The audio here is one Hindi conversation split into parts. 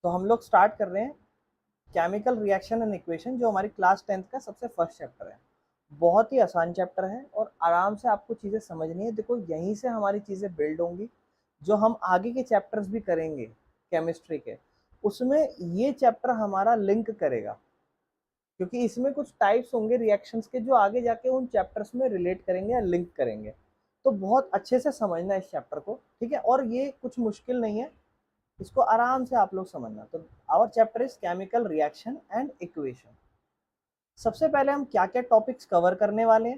तो हम लोग स्टार्ट कर रहे हैं केमिकल रिएक्शन एंड इक्वेशन, जो हमारी क्लास 10th का सबसे फर्स्ट चैप्टर है। बहुत ही आसान चैप्टर है और आराम से आपको चीज़ें समझनी है। देखो, यहीं से हमारी चीज़ें बिल्ड होंगी। जो हम आगे के चैप्टर्स भी करेंगे केमिस्ट्री के, उसमें ये चैप्टर हमारा लिंक करेगा, क्योंकि इसमें कुछ टाइप्स होंगे रिएक्शंस के जो आगे जाके उन चैप्टर्स में रिलेट करेंगे या लिंक करेंगे। तो बहुत अच्छे से समझना है इस चैप्टर को, ठीक है। और ये कुछ मुश्किल नहीं है, इसको आराम से आप लोग समझना। तो our chapter is chemical reaction and equation. सबसे पहले हम क्या क्या टॉपिक्स कवर करने वाले हैं।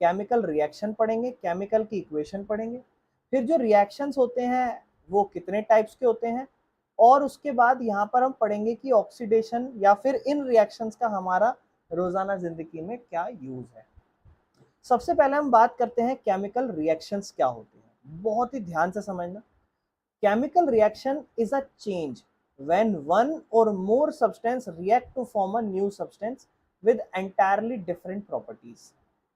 केमिकल रिएक्शन पढ़ेंगे, केमिकल की इक्वेशन पढ़ेंगे, फिर जो रिएक्शंस होते हैं वो कितने टाइप्स के होते हैं, और उसके बाद यहाँ पर हम पढ़ेंगे कि ऑक्सीडेशन या फिर इन रिएक्शंस का हमारा रोजाना जिंदगी में क्या यूज है। सबसे पहले हम बात करते हैं केमिकल रिएक्शंस क्या होते हैं। बहुत ही ध्यान से समझना। Chemical reaction is a change when one or more substance react to form a new substance with entirely different properties.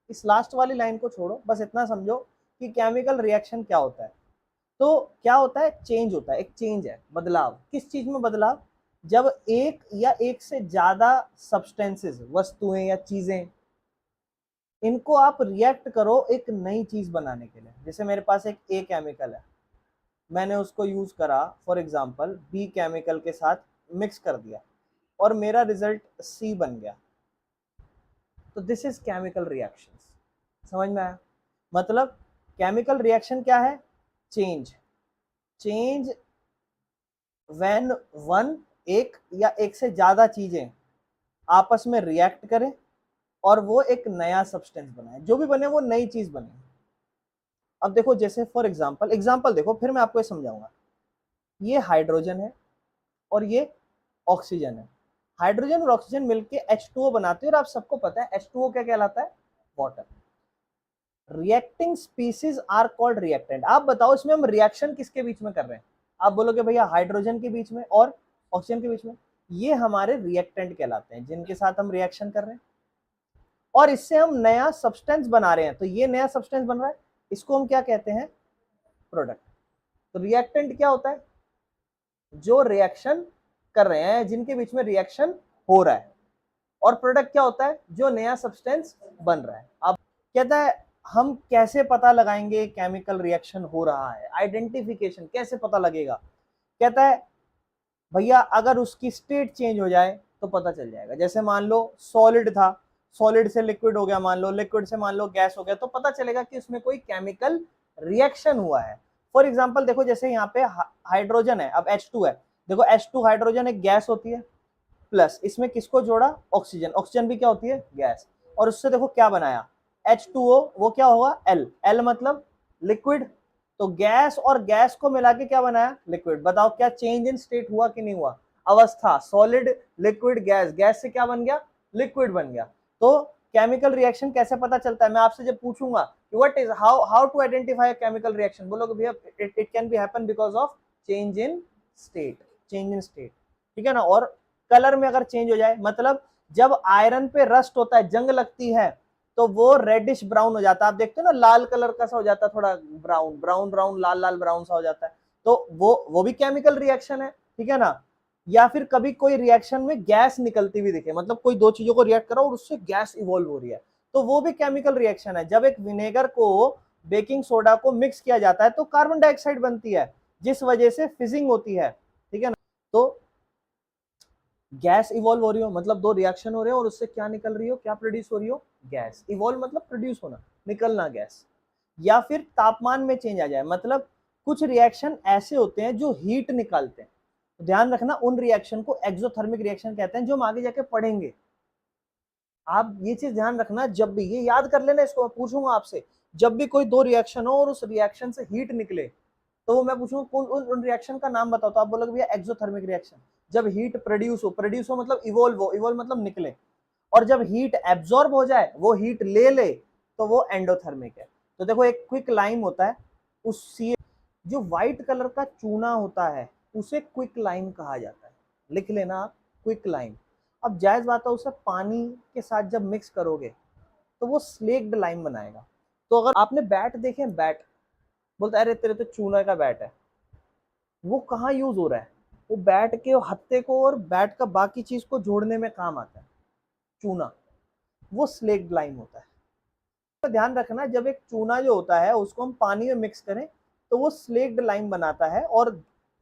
इस लास्ट वाली लाइन को छोड़ो, बस इतना समझो कि केमिकल रिएक्शन क्या होता है। तो क्या होता है? चेंज होता है, एक चेंज है, बदलाव। किस चीज में बदलाव? जब एक या एक से ज्यादा सब्सटेंसेस, वस्तुएं या चीजें, इनको आप रिएक्ट करो एक नई चीज बनाने के लिए। जैसे मेरे पास एक ए केमिकल है, मैंने उसको यूज करा फॉर एग्जांपल बी केमिकल के साथ मिक्स कर दिया और मेरा रिजल्ट सी बन गया। तो दिस इज केमिकल रिएक्शंस। समझ में आया? मतलब केमिकल रिएक्शन क्या है? चेंज। चेंज व्हेन वन, एक या एक से ज्यादा चीजें आपस में रिएक्ट करें और वो एक नया सब्सटेंस बनाए। जो भी बने वो नई चीज बने। अब देखो, जैसे फॉर एग्जांपल देखो, फिर मैं आपको ये समझाऊंगा। ये हाइड्रोजन है और ये ऑक्सीजन है। हाइड्रोजन और ऑक्सीजन मिलके H2O बनाते हैं, और आप सबको पता है H2O क्या कहलाता है? Water. Reacting species are called reactant. आप बताओ, इसमें हम रिएक्शन किसके बीच में कर रहे हैं? आप बोलोगे भैया हाइड्रोजन के बीच में और ऑक्सीजन के बीच में। ये हमारे रिएक्टेंट कहलाते हैं, जिनके साथ हम रिएक्शन कर रहे हैं और इससे हम नया सब्सटेंस बना रहे हैं। तो ये नया सब्सटेंस बन रहा है, इसको हम क्या कहते हैं? प्रोडक्ट। तो रिएक्टेंट क्या होता है? जो रिएक्शन कर रहे हैं, जिनके बीच में रिएक्शन हो रहा है। और प्रोडक्ट क्या होता है? जो नया सब्सटेंस बन रहा है। अब कहता है हम कैसे पता लगाएंगे केमिकल रिएक्शन हो रहा है? आइडेंटिफिकेशन कैसे पता लगेगा? कहता है भैया अगर उसकी स्टेट चेंज हो जाए तो पता चल जाएगा। जैसे मान लो सॉलिड था, सॉलिड से लिक्विड हो गया, मान लो लिक्विड से मान लो गैस हो गया, तो पता चलेगा कि उसमें कोई केमिकल रिएक्शन हुआ है। फॉर एग्जांपल देखो, जैसे यहाँ पे हाइड्रोजन है, अब H2 है। देखो H2 हाइड्रोजन एक गैस होती है, प्लस इसमें किसको जोड़ा? ऑक्सीजन। ऑक्सीजन भी क्या होती है? गैस। और उससे देखो क्या बनाया? H2O। वो क्या होगा? L। L मतलब लिक्विड। तो गैस और गैस को मिला के क्या बनाया? लिक्विड। बताओ क्या चेंज इन स्टेट हुआ कि नहीं हुआ? अवस्था, सॉलिड, लिक्विड, गैस। गैस से क्या बन गया? लिक्विड बन गया। तो केमिकल रिएक्शन कैसे पता चलता है? मैं आपसे जब पूछूंगा कि what is how to identify a chemical reaction, बोलोगे भैया it can be happen because of change in state. Change in state, ठीक है ना। और कलर में अगर चेंज हो जाए, मतलब जब आयरन पे रस्ट होता है, जंग लगती है, तो वो रेडिश ब्राउन हो जाता है। आप देखते हो ना, लाल कलर का सा हो जाता है, थोड़ा ब्राउन ब्राउन ब्राउन, लाल लाल ब्राउन सा हो जाता है। तो वो भी केमिकल रिएक्शन है, ठीक है ना। या फिर कभी कोई रिएक्शन में गैस निकलती हुई दिखे, मतलब कोई दो चीजों को रिएक्ट करो और उससे गैस इवॉल्व हो रही है, तो वो भी केमिकल रिएक्शन है। जब एक विनेगर को बेकिंग सोडा को मिक्स किया जाता है तो कार्बन डाइऑक्साइड बनती है, जिस वजह से फिजिंग होती है, ठीक है ना। तो गैस इवॉल्व हो रही हो मतलब दो रिएक्शन हो रहे हो और उससे क्या निकल रही हो, क्या प्रोड्यूस हो रही हो? गैस। इवॉल्व मतलब प्रोड्यूस होना, निकलना गैस। या फिर तापमान में चेंज आ जाए, मतलब कुछ रिएक्शन ऐसे होते हैं जो हीट निकालते हैं। तो ध्यान रखना, उन रिएक्शन को एक्सोथर्मिक रिएक्शन कहते हैं, जो हम आगे जाके पढ़ेंगे। आप ये चीज ध्यान रखना, जब भी ये याद कर लेना, इसको मैं पूछूंगा आपसे, जब भी कोई दो रिएक्शन हो और उस रिएक्शन से हीट निकले, तो वो मैं पूछूंगा कौन उन रिएक्शन का नाम बताओ, तो आप बोलोगे भैया एक्सोथर्मिक रिएक्शन। जब हीट प्रोड्यूस हो मतलब इवोल्व मतलब निकले। और जब हीट एब्जॉर्ब हो जाए, वो हीट ले ले, तो वो एंडोथर्मिक है। तो देखो एक क्विक लाइम होता है, उस जो व्हाइट कलर का चूना होता है उसे क्विक लाइम कहा जाता है। लिख लेना आप, क्विक लाइम। अब जायज बात है, उसे पानी के साथ जब मिक्स करोगे तो वो स्लेक्ड लाइम बनाएगा। तो अगर आपने बैट देखे, बैट बोलता है अरे तेरे तो चूना का बैट है, वो कहाँ यूज हो रहा है? वो बैट के हत्थे को और बैट का बाकी चीज को जोड़ने में काम आता है। चूना वो स्लेक्ड लाइम होता है। तो ध्यान रखना, जब एक चूना जो होता है उसको हम पानी में मिक्स करें तो वो स्लेक्ड लाइम बनाता है और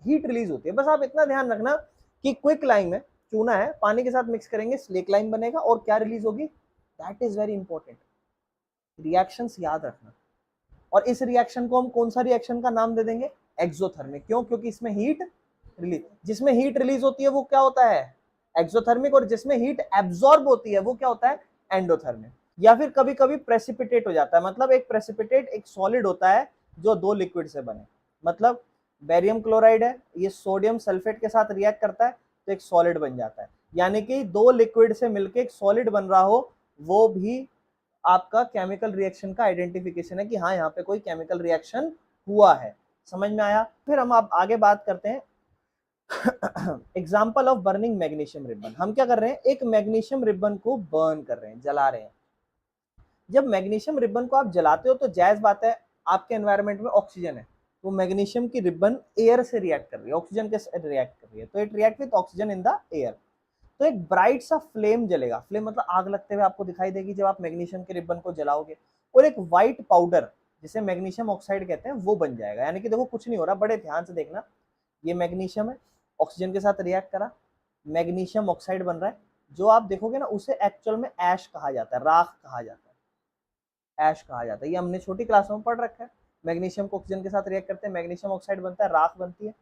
हीट रिलीज होती है। बस आप इतना ध्यान रखना कि क्विक लाइम है, चूना है, पानी के साथ मिक्स करेंगे स्लेक लाइम बनेगा और क्या रिलीज होगी, that is very important. Reactions याद रखना। और इस रिएक्शन को हम कौन सा रिएक्शन का नाम दे देंगे, एक्सोथर्मिक। क्यों, क्योंकि इसमें हीट रिलीज, जिसमें हीट रिलीज होती है वो क्या होता है, एक्सोथर्मिक, और जिसमें हीट एब्जॉर्ब होती है वो क्या होता है, एंडोथर्मिक। या फिर कभी कभी प्रेसिपिटेट हो जाता है, मतलब एक प्रेसिपिटेट एक सॉलिड होता है जो दो लिक्विड से बने। मतलब बेरियम क्लोराइड है, ये सोडियम सल्फेट के साथ रिएक्ट करता है तो एक सॉलिड बन जाता है। यानी कि दो लिक्विड से मिलकर एक सॉलिड बन रहा हो, वो भी आपका केमिकल रिएक्शन का आइडेंटिफिकेशन है कि हाँ यहाँ पे कोई केमिकल रिएक्शन हुआ है। समझ में आया। फिर हम आप आगे बात करते हैं example of burning magnesium ribbon. हम क्या कर रहे हैं, एक मैग्नीशियम रिबन को बर्न कर रहे हैं, जला रहे हैं। जब मैग्नीशियम रिबन को आप जलाते हो तो जायज बात है, आपके एनवायरनमेंट में ऑक्सीजन है, वो मैग्नीशियम की रिबन एयर से रिएक्ट कर रही है, ऑक्सीजन के साथ रिएक्ट कर रही है, तो it react with oxygen in the air. तो एक ब्राइट सा फ्लेम जलेगा, फ्लेम मतलब आग लगते हुए आपको दिखाई देगी जब आप मैग्नीशियम के रिबन को जलाओगे, और एक व्हाइट पाउडर जिसे मैग्नीशियम ऑक्साइड कहते हैं वो बन जाएगा। यानी कि देखो कुछ नहीं हो रहा, बड़े ध्यान से देखना, ये मैग्नीशियम है, ऑक्सीजन के साथ रिएक्ट करा, मैग्नीशियम ऑक्साइड बन रहा है। जो आप देखोगे ना उसे एक्चुअल में ऐश कहा जाता है, राख कहा जाता है, ऐश कहा जाता है। ये हमने छोटी क्लासों में पढ़ रखा है। मैग्नीशियम को ऑक्सीजन के साथ रिएक्ट करते हैं, मैग्नीशियम ऑक्साइड बनता है, राख बनती है।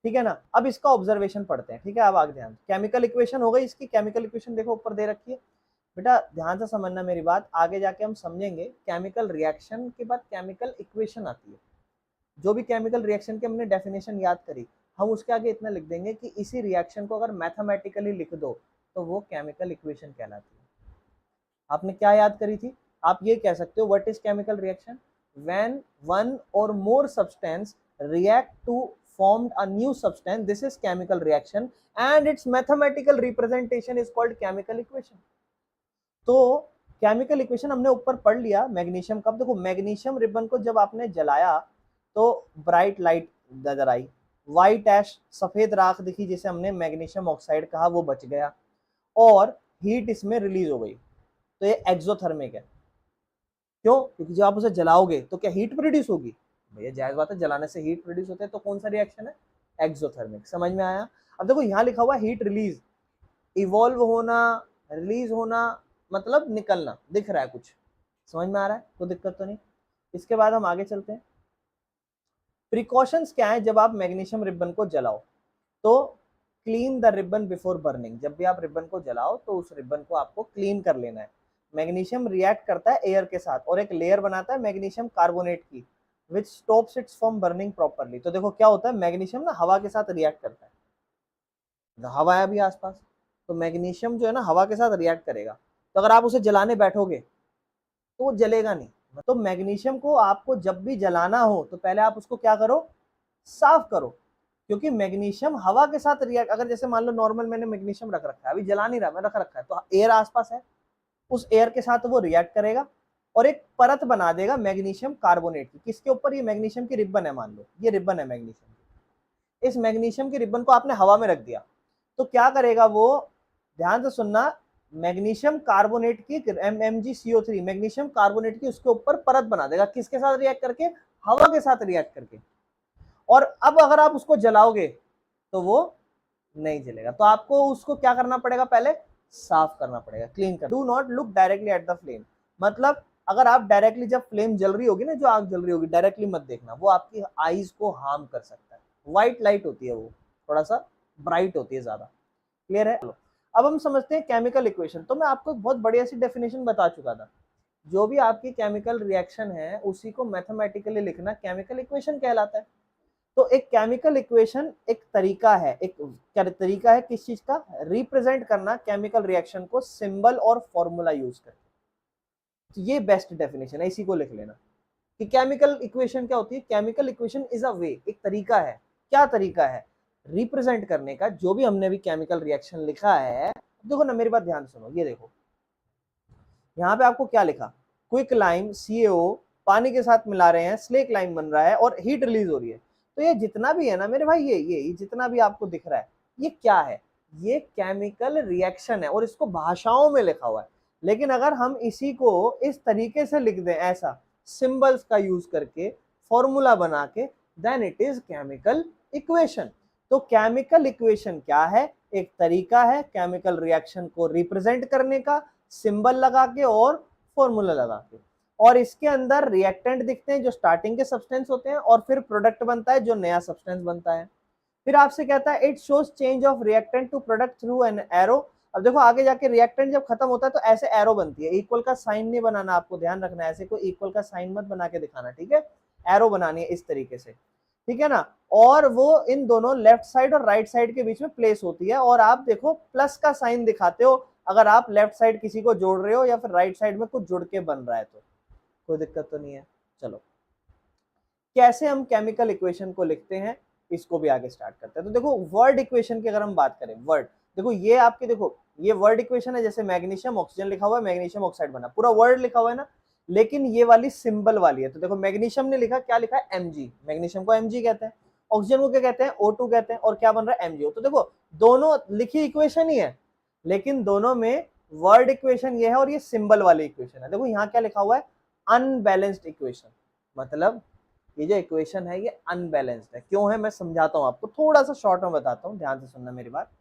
ठीक है ना। अब इसका ऑब्जर्वेशन पढ़ते हैं। ठीक है, अब आगे ध्यान, केमिकल इक्वेशन हो गई इसकी। केमिकल इक्वेशन देखो ऊपर दे रखी है, बेटा ध्यान से समझना मेरी बात, आगे जाके हम समझेंगे केमिकल रिएक्शन के बाद केमिकल इक्वेशन आती है। जो भी केमिकल रिएक्शन की हमने डेफिनेशन याद करी, हम उसके आगे इतना लिख देंगे कि इसी रिएक्शन को अगर मैथमेटिकली लिख दो तो वो केमिकल इक्वेशन कहलाती है। आपने क्या याद करी थी, आप ये कह सकते हो what is chemical reaction, when one or more substance react to formed a new substance, this is chemical reaction and its mathematical representation is called chemical equation। तो केमिकल इक्वेशन हमने ऊपर पढ़ लिया मैग्नीशियम का। देखो मैग्नीशियम रिबन को जब आपने जलाया तो ब्राइट लाइट नजर आई, व्हाइट ऐश सफेद राख दिखी जिसे हमने मैग्नीशियम ऑक्साइड कहा, वो बच गया और हीट इसमें रिलीज हो गई, तो ये एक्सोथर्मिक है। क्यों, क्योंकि जब आप उसे जलाओगे तो क्या हीट प्रोड्यूस होगी, भैया जायज बात है, जलाने से हीट प्रोड्यूस होते हैं, तो कौन सा रिएक्शन है, एक्सोथर्मिक। समझ में आया। अब देखो यहाँ लिखा हुआ हीट रिलीज, इवॉल्व होना, रिलीज होना मतलब निकलना, दिख रहा है कुछ, समझ में आ रहा है, कोई दिक्कत तो नहीं। इसके बाद हम आगे चलते हैं। प्रिकॉशंस क्या है जब आप मैग्नीशियम रिबन को जलाओ, तो clean the ribbon before burning. जब भी आप रिबन को जलाओ तो उस रिबन को आपको क्लीन कर लेना है। मैग्नीशियम रिएक्ट करता है एयर के साथ और एक लेयर बनाता है मैग्नीशियम कार्बोनेट की, which stops its from burning properly. तो देखो क्या होता है, मैग्नीशियम ना हवा के साथ रिएक्ट करता है, हवा है अभी आसपास, तो मैग्नीशियम जो है ना हवा के साथ रिएक्ट करेगा, तो अगर आप उसे जलाने बैठोगे तो वो जलेगा नहीं। तो मैग्नीशियम को आपको जब भी जलाना हो तो पहले आप उसको क्या करो, साफ करो, क्योंकि मैग्नीशियम हवा के साथ रिएक्ट, अगर जैसे मान लो नॉर्मल मैंने मैग्नीशियम रख रखा है, अभी जला नहीं रहा मैं, रख रखा है, तो एयर आसपास है, उस एयर के साथ वो रिएक्ट करेगा और एक परत बना देगा मैग्नीशियम कार्बोनेट की। किसके ऊपर, ये मैग्नीशियम की रिबन है, मान लो ये रिबन है मैग्नीशियम की, इस मैग्नीशियम की रिबन को आपने हवा में रख दिया, तो क्या करेगा वो, ध्यान से सुनना, मैग्नीशियम कार्बोनेट की MgCO3 मैग्नीशियम कार्बोनेट की उसके ऊपर परत बना देगा, किसके साथ रिएक्ट करके, हवा के साथ रिएक्ट करके। और अब अगर आप उसको जलाओगे तो वो नहीं जलेगा, तो आपको उसको क्या करना पड़ेगा, पहले साफ करना पड़ेगा, क्लीन कर। Do not look directly at the flame, मतलब अगर आप डायरेक्टली जब फ्लेम जल रही होगी ना, जो आग जल रही होगी, डायरेक्टली मत देखना, वो आपकी आईज को हार्म कर सकता है। व्हाइट लाइट होती है वो, थोड़ा सा ब्राइट होती है ज्यादा। क्लियर है। अब हम समझते हैं केमिकल इक्वेशन। तो मैं आपको एक बहुत बढ़िया सी डेफिनेशन बता चुका था, जो भी आपकी केमिकल रिएक्शन है उसी को मैथमेटिकली लिखना केमिकल इक्वेशन कहलाता है। तो एक केमिकल इक्वेशन एक तरीका है, एक क्या तरीका है किस चीज का, रिप्रेजेंट करना केमिकल रिएक्शन को सिंबल और फॉर्मूला यूज करके। तो ये बेस्ट डेफिनेशन है, इसी को लिख लेना कि केमिकल इक्वेशन क्या होती है। केमिकल इक्वेशन इज अ वे, एक तरीका है, क्या तरीका है, रिप्रेजेंट करने का जो भी हमने भी केमिकल रिएक्शन लिखा है। देखो ना मेरी बात ध्यान सुनो, ये देखो यहाँ पे आपको क्या लिखा, क्विक लाइम CaO पानी के साथ मिला रहे हैं, स्लेक लाइम बन रहा है और हीट रिलीज हो रही है। तो ये जितना भी है ना मेरे भाई, ये जितना भी आपको दिख रहा है, ये क्या है? ये केमिकल रिएक्शन है और इसको भाषाओं में लिखा हुआ है। लेकिन अगर हम इसी को इस तरीके से लिख दें, ऐसा सिंबल्स का यूज करके, फॉर्मूला बना के, then it is chemical equation. तो केमिकल इक्वेशन क्या है? एक तरीका है केमिकल रिएक्शन को रिप्रेजेंट करने का, सिंबल लगा के और फॉर्मूला लगा के। और इसके अंदर रिएक्टेंट दिखते हैं जो स्टार्टिंग के सब्सटेंस होते हैं, और फिर प्रोडक्ट बनता है जो नया सब्सटेंस बनता है। फिर आपसे कहता है it shows change of reactant to product through an arrow. अब देखो आगे जाके रिएक्टेंट जब खत्म होता है तो ऐसे एरो बनती है, इक्वल का साइन नहीं बनाना, आपको ध्यान रखना है, ऐसे कोई इक्वल का साइन मत बना के दिखाना, ठीक है? एरो बनानी है इस तरीके से, ठीक है ना? और वो इन दोनों लेफ्ट साइड और राइट साइड के बीच में प्लेस होती है, और आप देखो प्लस का साइन दिखाते हो अगर आप लेफ्ट साइड किसी को जोड़ रहे हो या फिर राइट साइड में कुछ जुड़ के बन रहा है, तो कोई दिक्कत तो नहीं है। चलो कैसे हम केमिकल इक्वेशन को लिखते हैं इसको भी आगे स्टार्ट करते हैं। तो देखो वर्ड इक्वेशन की अगर हम बात करें, वर्ड देखो ये आपके, देखो ये वर्ड इक्वेशन है, जैसे मैग्नीशियम ऑक्सीजन लिखा हुआ है, मैग्नीशियम ऑक्साइड बना, पूरा वर्ड लिखा हुआ है ना, लेकिन ये वाली सिंबल वाली है। तो देखो मैग्नीशियम ने लिखा, क्या लिखा है? Mg, मैग्नीशियम को Mg कहते हैं, ऑक्सीजन को क्या कहते हैं? O2 कहते हैं, और क्या बन रहा है? MgO। तो देखो दोनों लिखी इक्वेशन ही है, लेकिन दोनों में वर्ड इक्वेशन ये है और ये सिंबल वाली इक्वेशन है। देखो यहाँ क्या लिखा हुआ है? Unbalanced equation. मतलब ये जो इक्वेशन है ये अनबैलेंस्ड है। क्यों है मैं समझाता हूँ आपको, थोड़ा सा शॉर्ट में बताता हूँ, ध्यान से सुनना मेरी बात।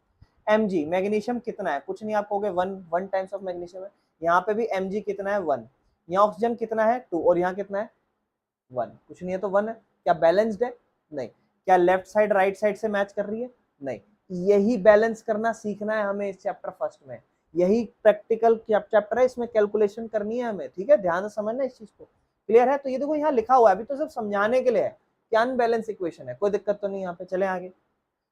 Mg मैग्नीशियम कितना है? कुछ नहीं, आप कहोगे 1 टाइम्स ऑफ मैग्नीशियम है। यहाँ पे भी Mg कितना है? 1। यहाँ ऑक्सीजन कितना है? 2। और यहाँ कितना है? 1। कुछ नहीं है तो 1 है। क्या बैलेंस्ड है? नहीं। क्या लेफ्ट साइड राइट साइड से मैच कर रही है? नहीं। यही बैलेंस करना सीखना है हमें इस चैप्टर फर्स्ट में, यही प्रैक्टिकल चैप्टर है, इसमें कैलकुलेशन करनी है हमें, ठीक है? ध्यान से समझना इस चीज को, क्लियर है? तो ये देखो यहाँ लिखा हुआ है, अभी तो सिर्फ समझाने के लिए है कि अनबैलेंस इक्वेशन है, कोई दिक्कत तो नहीं। यहाँ पे चले आगे।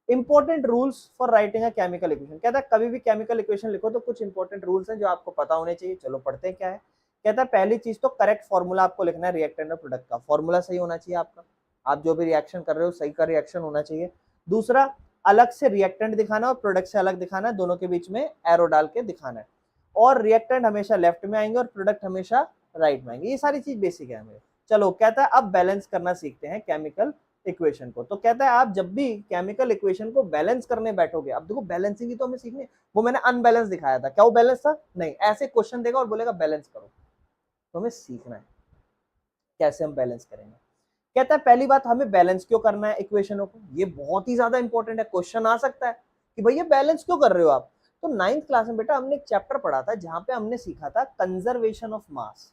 Important rules for writing a chemical equation. कहता है कभी भी केमिकल इक्वेशन लिखो तो कुछ इंपॉर्टेंट रूल्स हैं जो आपको पता होने चाहिए। चलो पढ़ते हैं क्या है। कहता है पहली चीज तो करेक्ट फॉर्मूला आपको लिखना है रिएक्टेंट और प्रोडक्ट का, फॉर्मूला सही होना चाहिए आपका, आप जो भी रिएक्शन कर रहे हो सही का रिएक्शन होना चाहिए। दूसरा, अलग से रिएक्टेंट दिखाना और प्रोडक्ट से अलग दिखाना है, दोनों के बीच में एरो डाल के दिखाना है। और रिएक्टेंट हमेशा लेफ्ट में आएंगे और प्रोडक्ट हमेशा राइट में आएंगे। ये सारी चीज बेसिक है हमें। चलो कहता है अब बैलेंस करना सीखते हैं केमिकल इक्वेशन को। तो कहता है आप जब भी केमिकल इक्वेशन को बैलेंस करने बैठोगे, अब देखो बैलेंसिंग ही तो हमें सीखनी है। वो मैंने अनबैलेंस दिखाया था, क्या वो बैलेंस था? नहीं। ऐसे क्वेश्चन देगा और बोलेगा बैलेंस करो, तो हमें सीखना है कैसे हम बैलेंस करेंगे। कहता है पहली बात, हमें बैलेंस क्यों करना है इक्वेशनों को? ये बहुत ही ज्यादा इंपॉर्टेंट है, क्वेश्चन आ सकता है कि भैया बैलेंस क्यों कर रहे हो आप? तो 9th क्लास में बेटा हमने एक चैप्टर पढ़ा था जहां पे हमने सीखा था कंजर्वेशन ऑफ मास,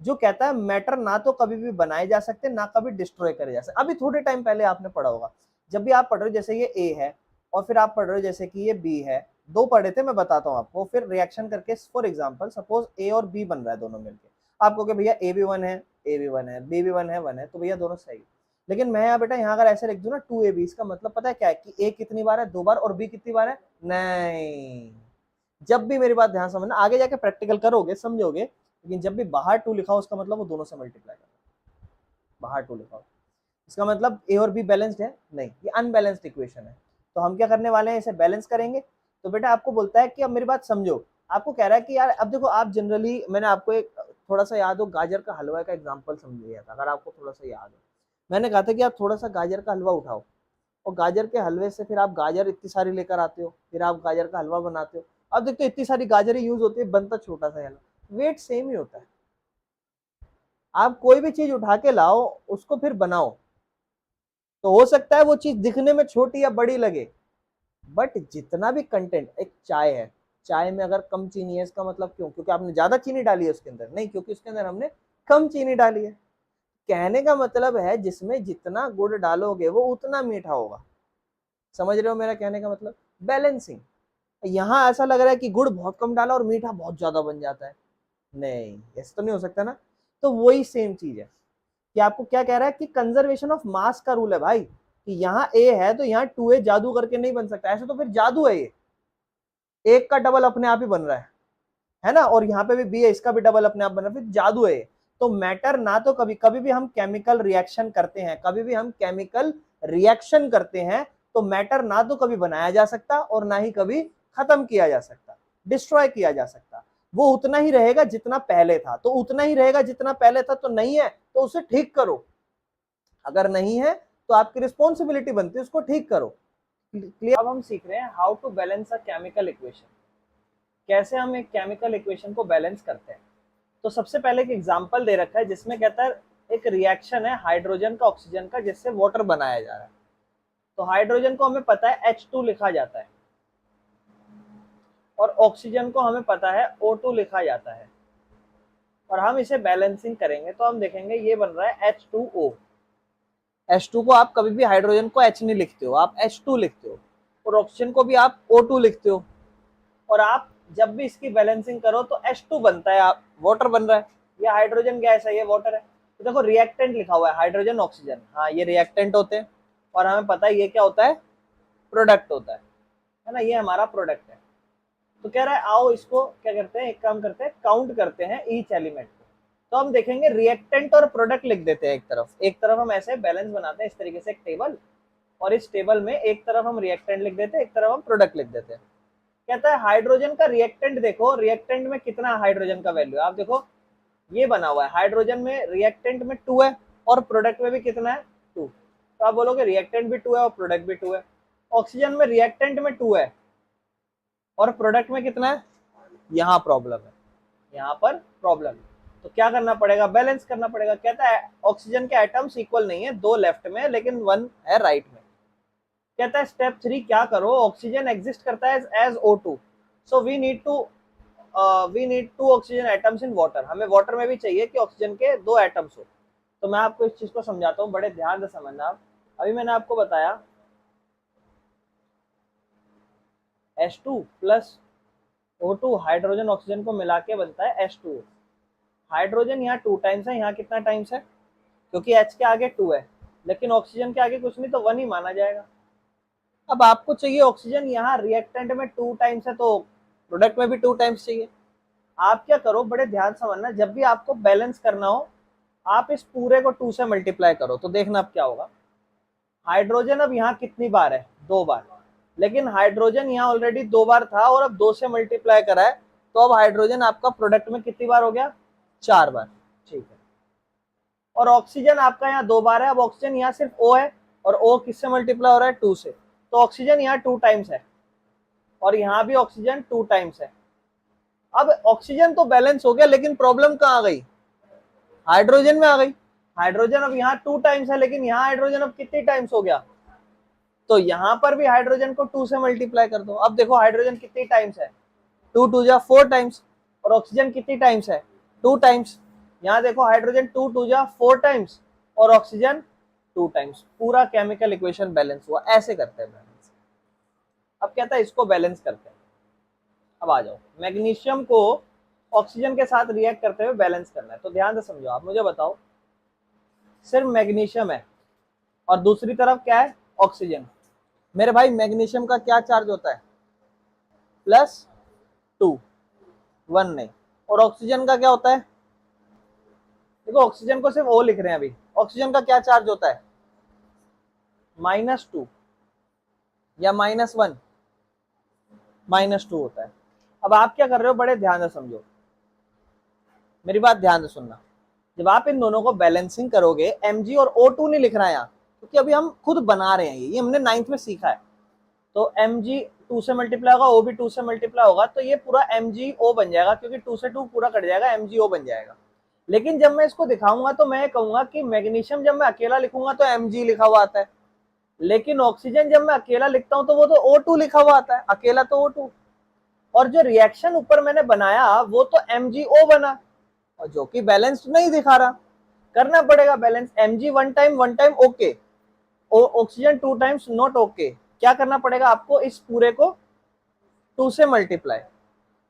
जो कहता है मैटर ना तो कभी भी बनाए जा सकते ना कभी डिस्ट्रॉय करे जा सकते। अभी थोड़े टाइम पहले आपने पढ़ा होगा, जब भी आप पढ़ रहे हो जैसे ये ए है और फिर आप पढ़ रहे हो जैसे कि ये बी है, दो पढ़े थे मैं बताता हूँ आपको, फिर रिएक्शन करके फॉर एग्जांपल सपोज ए और बी बन रहा है दोनों मिलके, आप कहोगे भैया ए भी 1 है, ए भी 1 है, बी भी 1 है, तो भैया दोनों सही। लेकिन मैं यहाँ बेटा यहाँ अगर ऐसे लिख दूं ना 2ab, इसका मतलब पता है क्या है कि ए कितनी बार है? 2 बार, और बी कितनी बार है? नहीं। जब भी मेरी बात ध्यान समझना, आगे जाके प्रैक्टिकल करोगे समझोगे, लेकिन जब भी बाहर 2 लिखा हो उसका मतलब वो दोनों से मल्टीप्लाई करना, बाहर 2 लिखा हो इसका मतलब ए और बी बैलेंस्ड है? नहीं, ये अनबैलेंस्ड इक्वेशन है। तो हम क्या करने वाले हैं, इसे बैलेंस करेंगे। तो बेटा आपको बोलता है कि अब मेरी बात समझो, आपको कह रहा है कि यार अब देखो आप जनरली, मैंने आपको एक थोड़ा सा याद हो गाजर का हलवा का एग्जाम्पल समझ लिया था, अगर आपको थोड़ा सा याद हो, मैंने कहा था कि आप थोड़ा सा गाजर का हलवा उठाओ और गाजर के हलवे से फिर आप गाजर इतनी सारी लेकर आते हो, फिर आप गाजर का हलवा बनाते हो। अब देखते हो इतनी सारी गाजरें यूज होती है, बनता छोटा सा हलवा, वेट सेम ही होता है। आप कोई भी चीज उठा के लाओ उसको फिर बनाओ, तो हो सकता है वो चीज दिखने में छोटी या बड़ी लगे, बट जितना भी कंटेंट, एक चाय है, चाय में अगर कम चीनी है इसका मतलब क्यों? क्योंकि आपने ज्यादा चीनी डाली है उसके अंदर? नहीं, क्योंकि उसके अंदर हमने कम चीनी डाली है। कहने का मतलब है जिसमें जितना गुड़ डालोगे वो उतना मीठा होगा। समझ रहे हो मेरा कहने का मतलब? बैलेंसिंग। यहाँ ऐसा लग रहा है कि गुड़ बहुत कम डाला और मीठा बहुत ज्यादा बन जाता है, नहीं, ऐसा तो नहीं हो सकता ना। तो वही सेम चीज है कि आपको क्या कह रहा है कि कंजर्वेशन ऑफ मास का रूल है भाई, कि यहाँ ए है तो यहाँ 2a जादू करके नहीं बन सकता, ऐसे तो फिर जादू है, ये एक का डबल अपने आप ही बन रहा है ना, और यहाँ पे भी बी है, इसका भी डबल अपने आप बन रहा है, फिर जादू है ये। तो मैटर ना तो कभी कभी भी हम केमिकल रिएक्शन करते हैं, कभी भी हम केमिकल रिएक्शन करते हैं तो मैटर ना तो कभी बनाया जा सकता और ना ही कभी खत्म किया जा सकता, डिस्ट्रॉय किया जा सकता। वो उतना ही रहेगा जितना पहले था, तो उतना ही रहेगा जितना पहले था, तो नहीं है तो उसे ठीक करो, अगर नहीं है तो आपकी रिस्पॉन्सिबिलिटी बनती है उसको ठीक करो। क्लियर? अब हम सीख रहे हैं how to balance a chemical equation, कैसे हम एक केमिकल इक्वेशन को बैलेंस करते हैं। तो सबसे पहले एक एग्जांपल दे रखा है जिसमें कहता है एक रिएक्शन है हाइड्रोजन का ऑक्सीजन का जिससे वाटर बनाया जा रहा है। तो हाइड्रोजन को हमें पता है H2 लिखा जाता है और ऑक्सीजन को हमें पता है O2 लिखा जाता है, और हम इसे बैलेंसिंग करेंगे तो हम देखेंगे ये बन रहा है H2O। H2 को आप कभी भी हाइड्रोजन को H नहीं लिखते हो, आप H2 लिखते हो, और ऑक्सीजन को भी आप O2 लिखते हो, और आप जब भी इसकी बैलेंसिंग करो तो H2 बनता है, आप वाटर बन रहा है। ये हाइड्रोजन गैस है, ये वाटर है। तो देखो रिएक्टेंट लिखा हुआ है हाइड्रोजन ऑक्सीजन, हाँ ये रिएक्टेंट होते हैं, और हमें पता है ये क्या होता है, प्रोडक्ट होता है ना, ये हमारा प्रोडक्ट है। तो कह रहा है आओ इसको क्या करते हैं, एक काम करते हैं, काउंट करते हैं ईच एलिमेंट को। तो हम देखेंगे रिएक्टेंट और प्रोडक्ट लिख देते हैं एक तरफ हम ऐसे बैलेंस बनाते हैं इस तरीके से एक टेबल, और इस टेबल में एक तरफ हम रिएक्टेंट लिख देते हैं, एक तरफ हम प्रोडक्ट लिख देते हैं। कहता है हाइड्रोजन का रिएक्टेंट देखो, रिएक्टेंट में कितना हाइड्रोजन का वैल्यू है, आप देखो ये बना हुआ है हाइड्रोजन में, रिएक्टेंट में 2 है और प्रोडक्ट में भी कितना है 2। तो आप बोलोगे रिएक्टेंट भी 2 है और प्रोडक्ट भी 2 है। ऑक्सीजन में रिएक्टेंट में 2 है और प्रोडक्ट में कितना है, यहाँ प्रॉब्लम है, यहाँ पर प्रॉब्लम है। तो क्या करना पड़ेगा, बैलेंस करना पड़ेगा। कहता है ऑक्सीजन के एटम्स इक्वल नहीं है, 2 लेफ्ट में लेकिन 1 है राइट में। कहता है स्टेप 3 क्या करो, ऑक्सीजन एग्जिस्ट करता है as O2, so we need two oxygen atoms in water. हमें वाटर में भी चाहिए कि ऑक्सीजन के 2 एटम्स हो। तो मैं आपको इस चीज को समझाता हूँ, बड़े ध्यान से समझना। आप अभी मैंने आपको बताया H2 plus O2 hydrogen oxygen को मिला के बनता है H2O। हाइड्रोजन यहाँ 2 टाइम्स है, यहाँ कितना टाइम्स है, क्योंकि H के आगे 2 है, लेकिन ऑक्सीजन के आगे कुछ नहीं तो 1 ही माना जाएगा। अब आपको चाहिए ऑक्सीजन, यहाँ रिएक्टेंट में 2 टाइम्स है तो प्रोडक्ट में भी 2 टाइम्स चाहिए। आप क्या करो, बड़े ध्यान समझना, जब भी आपको बैलेंस करना हो आप इस पूरे को 2 से मल्टीप्लाई करो, तो देखना अब क्या होगा। हाइड्रोजन अब यहाँ कितनी बार है, 2 बार, लेकिन हाइड्रोजन यहाँ ऑलरेडी 2 बार था और अब 2 से मल्टीप्लाई करा है, तो अब हाइड्रोजन आपका प्रोडक्ट में कितनी बार हो गया, 4 बार। ठीक है, और ऑक्सीजन आपका यहाँ 2 बार है, अब ऑक्सीजन यहाँ सिर्फ O है, और O किससे मल्टीप्लाई हो रहा है, 2 से, तो ऑक्सीजन यहाँ 2 टाइम्स है और यहाँ भी ऑक्सीजन 2 टाइम्स है। अब ऑक्सीजन तो बैलेंस हो गया, लेकिन प्रॉब्लम कहाँ आ गई, हाइड्रोजन में आ गई। हाइड्रोजन अब यहाँ 2 टाइम्स है, लेकिन यहाँ हाइड्रोजन अब कितनी टाइम्स हो गया, तो यहाँ पर भी हाइड्रोजन को 2 से मल्टीप्लाई कर दो। अब देखो हाइड्रोजन कितनी टाइम्स है, 2 2 जा 4 टाइम्स, और ऑक्सीजन कितनी टाइम्स है, 2 टाइम्स। यहाँ देखो हाइड्रोजन 2 2 जा 4 टाइम्स और ऑक्सीजन 2 टाइम्स। पूरा केमिकल इक्वेशन बैलेंस हुआ। ऐसे करते हैं बैलेंस। अब कहता है इसको बैलेंस करते हैं। अब आ जाओ, मैग्नीशियम को ऑक्सीजन के साथ रिएक्ट करते हुए बैलेंस करना है। तो ध्यान से समझो, आप मुझे बताओ, सिर्फ मैग्नीशियम है और दूसरी तरफ क्या है, ऑक्सीजन। मेरे भाई मैग्नीशियम का क्या चार्ज होता है, +2, 1 नहीं। और ऑक्सीजन का क्या होता है, देखो ऑक्सीजन को सिर्फ O लिख रहे हैं अभी, ऑक्सीजन का क्या चार्ज होता है, -2 या -1, -2 होता है। अब आप क्या कर रहे हो, बड़े ध्यान से समझो, मेरी बात ध्यान से सुनना। जब आप इन दोनों को बैलेंसिंग करोगे, Mg और O2 नहीं लिख रहा है यहाँ, क्योंकि अभी हम खुद बना रहे हैं, ये हमने 9th में सीखा है। तो Mg 2 से मल्टीप्लाई होगा, O भी 2 से मल्टीप्लाई होगा, तो ये पूरा MgO बन जाएगा, क्योंकि 2 से 2 पूरा कट जाएगा, MgO बन जाएगा। लेकिन जब मैं इसको दिखाऊंगा तो मैं कहूंगा कि मैग्नीशियम जब मैं अकेला लिखूंगा तो Mg लिखा हुआ आता है, लेकिन ऑक्सीजन जब मैं अकेला लिखता हूं तो वो तो O2 लिखा हुआ आता है, अकेला तो O2। और जो रिएक्शन ऊपर मैंने बनाया वो तो MgO बना, और जो कि बैलेंस्ड नहीं दिखा रहा। करना पड़ेगा balance. Mg 1 time okay, oxygen 2 times not okay. क्या करना पड़ेगा आपको, इस पूरे को 2 से मल्टीप्लाई।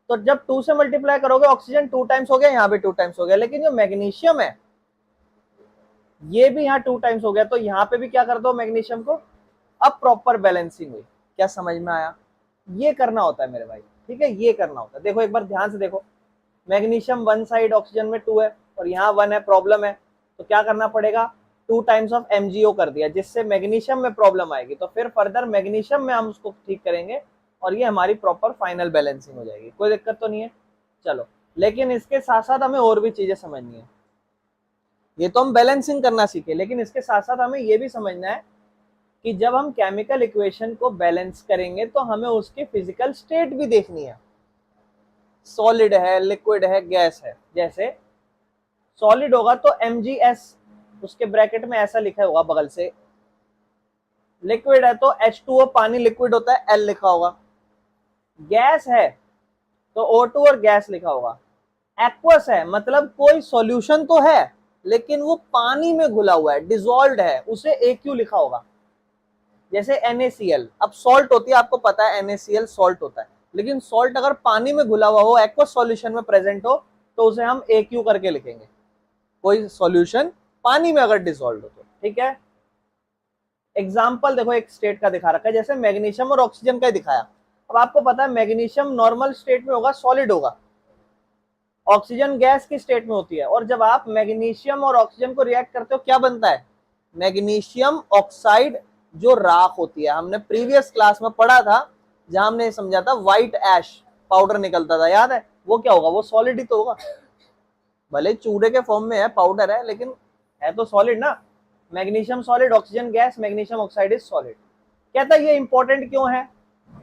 तो जब 2 से मल्टीप्लाई करोगे, ऑक्सीजन 2 टाइम्स हो गया, यहाँ भी 2 टाइम्स हो गया, लेकिन जो मैग्नीशियम है ये भी यहाँ 2 टाइम्स हो गया, तो यहाँ पे भी क्या कर दो मैग्नीशियम को। अब प्रॉपर बैलेंसिंग हुई। क्या समझ में आया, ये करना होता है मेरे भाई, ठीक है, ये करना होता है। देखो एक बार ध्यान से देखो, मैग्नीशियम 1 साइड, ऑक्सीजन में 2 है और यहाँ 1 है, प्रॉब्लम है। तो क्या करना पड़ेगा, 2 टाइम्स ऑफ MgO कर दिया, जिससे मैग्नीशियम में प्रॉब्लम आएगी। तो फिर फर्दर मैग्नीशियम में हम उसको ठीक करेंगे और ये हमारी प्रॉपर फाइनल बैलेंसिंग हो जाएगी। कोई दिक्कत तो नहीं है, चलो। लेकिन इसके साथ साथ हमें और भी चीजें समझनी है। ये तो हम बैलेंसिंग करना सीखे, लेकिन इसके साथ साथ हमें ये भी समझना है कि जब हम केमिकल इक्वेशन को बैलेंस करेंगे तो हमें उसकी फिजिकल स्टेट भी देखनी है, सॉलिड है, लिक्विड है, गैस है। जैसे सॉलिड होगा तो MgS, उसके ब्रैकेट में ऐसा लिखा होगा बगल से। लिक्विड है तो H2O, पानी लिक्विड होता है, L लिखा होगा। गैस है तो O2 और गैस लिखा होगा। एक्वस है मतलब कोई सॉल्यूशन तो है लेकिन वो पानी में घुला हुआ है, डिसॉल्व्ड है, उसे AQ लिखा होगा। जैसे NaCl, अब सॉल्ट होती है, आपको पता है NaCl सॉल्ट होता है, लेकिन सॉल्ट अगर पानी में घुला हुआ हो, एक्वस सॉल्यूशन में प्रेजेंट हो, तो उसे हम AQ करके लिखेंगे। कोई सॉल्यूशन पानी में अगर डिसॉल्व हो तो, ठीक है। एग्जाम्पल देखो एक स्टेट का दिखा रखा है, जैसे मैग्नीशियम और ऑक्सीजन का ही दिखाया। अब आपको पता है मैग्नीशियम नॉर्मल स्टेट में होगा, सॉलिड होगा, ऑक्सीजन गैस की स्टेट में होती है। और जब आप मैग्नीशियम और ऑक्सीजन को रिएक्ट करते हो क्या बनता है? मैग्नीशियम ऑक्साइड, जो राख होती है। हमने प्रीवियस क्लास में पढ़ा था जहां हमने समझा था व्हाइट ऐश पाउडर निकलता था, याद है? वो क्या होगा? वो सॉलिड ही तो होगा, भले चूड़े के फॉर्म में है, पाउडर है, लेकिन है तो सॉलिड ना। Magnesium solid, oxygen gas, magnesium oxide is solid. कहता है ये इंपॉर्टेंट क्यों है?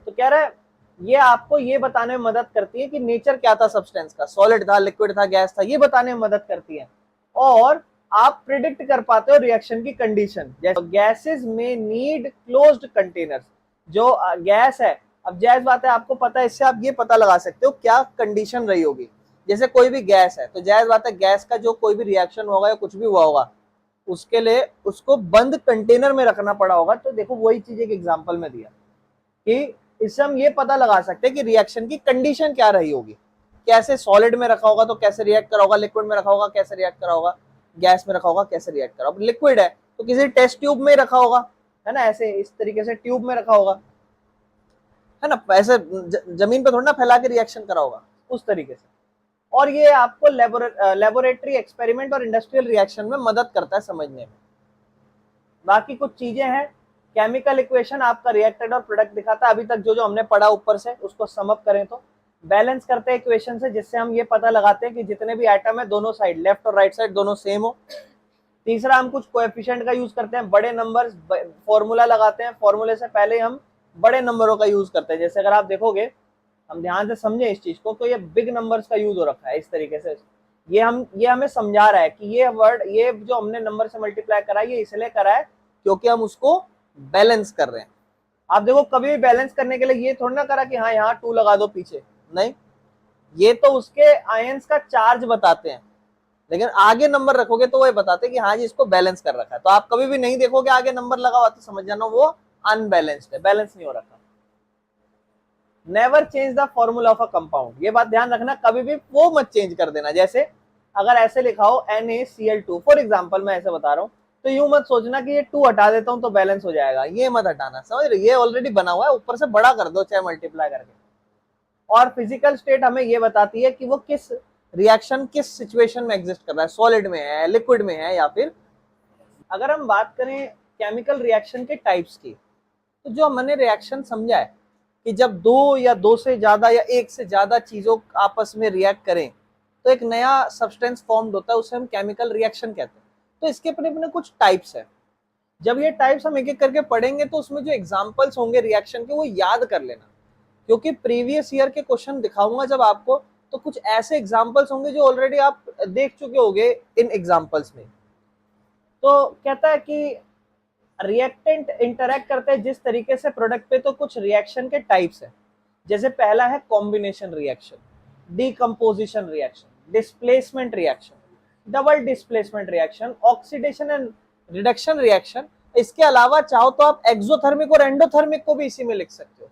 तो कह रहा है ये आपको ये बताने में मदद करती है कि नेचर क्या था सब्सटेंस का, सॉलिड था, लिक्विड था, गैस था, ये बताने में मदद करती है। और आप प्रिडिक्ट कर पाते हो रिएक्शन की कंडीशन। जैसे गैसेस में नीड क्लोज्ड कंटेनर्स, जो गैस है, अब जायज बात है, आपको पता है, इससे आप ये पता लगा सकते हो क्या कंडीशन रही होगी। जैसे कोई भी गैस है तो जायज बात है गैस का जो कोई भी रिएक्शन होगा या कुछ भी हुआ होगा, उसके लिए उसको बंद कंटेनर में रखना पड़ा होगा। तो देखो वही चीज एक एग्जांपल में दिया कि इससे हम ये पता लगा सकते हैं कि रिएक्शन की कंडीशन क्या रही होगी। कैसे सॉलिड में रखा होगा तो कैसे रिएक्ट करा होगा, लिक्विड में रखा होगा कैसे रिएक्ट करा होगा, गैस में रखा होगा कैसे रिएक्ट करा होगा। लिक्विड है तो किसी टेस्ट ट्यूब में रखा होगा, है ना, ऐसे इस तरीके से ट्यूब में रखा होगा, है ना, ऐसे जमीन पे थोड़ा ना फैला के रिएक्शन करा होगा, उस तरीके से। और ये आपको लेबोरेटरी एक्सपेरिमेंट और इंडस्ट्रियल रिएक्शन में मदद करता है समझने में। बाकी कुछ चीजें हैं, केमिकल इक्वेशन आपका रिएक्टेड और प्रोडक्ट दिखाता है। अभी तक जो जो हमने पढ़ा ऊपर से उसको सम अप करें तो बैलेंस करते हैं इक्वेशन से, जिससे हम ये पता लगाते हैं कि जितने भी आइटम है दोनों साइड, लेफ्ट और राइट साइड दोनों सेम हो। तीसरा हम कुछ कोएफिशिएंट का यूज करते हैं, बड़े नंबर्स, फॉर्मूला लगाते हैं, फॉर्मूले से पहले हम बड़े नंबरों का यूज करते हैं। जैसे अगर आप देखोगे, हम ध्यान से समझे इस चीज को, तो ये बिग नंबर्स का यूज हो रखा है इस तरीके से। ये हमें समझा रहा है कि ये वर्ड, ये जो हमने नंबर से मल्टीप्लाई करा है, ये इसलिए करा है क्योंकि हम उसको बैलेंस कर रहे हैं। आप देखो कभी भी बैलेंस करने के लिए ये थोड़ा ना करा कि हाँ यहाँ 2 लगा दो पीछे, नहीं, ये तो उसके आयंस का चार्ज बताते हैं, लेकिन आगे नंबर रखोगे तो वो बताते हैं कि हाँ जी इसको बैलेंस कर रखा है। तो आप कभी भी नहीं देखोगे आगे नंबर लगा हुआ तो समझ जाना वो अनबैलेंस्ड है, बैलेंस नहीं हो रखा। Never change the formula of a compound, ये बात ध्यान रखना, कभी भी वो मत चेंज कर देना। जैसे अगर ऐसे लिखा हो NaCl2 फॉर एग्जांपल, मैं ऐसे बता रहा हूँ, तो यूं मत सोचना कि ये 2 हटा देता हूं तो बैलेंस हो जाएगा, ये मत हटाना, समझ रहे? ये ऑलरेडी बना हुआ है, ऊपर से बड़ा कर दो चाहे मल्टीप्लाई करके। और फिजिकल स्टेट हमें ये बताती है कि वो किस रिएक्शन किस सिचुएशन में एग्जिस्ट कर रहा है, सॉलिड में है, लिक्विड में है, या फिर अगर हम बात करें केमिकल रिएक्शन के टाइप्स की, तो जो हमने रिएक्शन समझा है कि जब दो या दो से ज्यादा या एक से ज्यादा चीजों आपस में रिएक्ट करें तो एक नया सब्सटेंस फॉर्म्ड होता है, उसे हम केमिकल रिएक्शन कहते हैं। तो इसके अपने अपने कुछ टाइप्स है। जब ये टाइप्स हम एक एक करके पढ़ेंगे तो उसमें जो एग्जांपल्स होंगे रिएक्शन के वो याद कर लेना, क्योंकि प्रीवियस ईयर के क्वेश्चन दिखाऊंगा जब आपको, तो कुछ ऐसे एग्जांपल्स होंगे जो ऑलरेडी आप देख चुके होंगे इन एग्जांपल्स में। तो कहता है कि रिएक्टेंट इंटरैक्ट करते हैं जिस तरीके से प्रोडक्ट पे, तो कुछ रिएक्शन के टाइप्स है। जैसे पहला है combination reaction, decomposition reaction, displacement reaction, double displacement reaction, oxidation and reduction reaction. इसके अलावा चाहो तो आप एक्सोथर्मिक और एंडोथर्मिक को भी इसी में लिख सकते हो,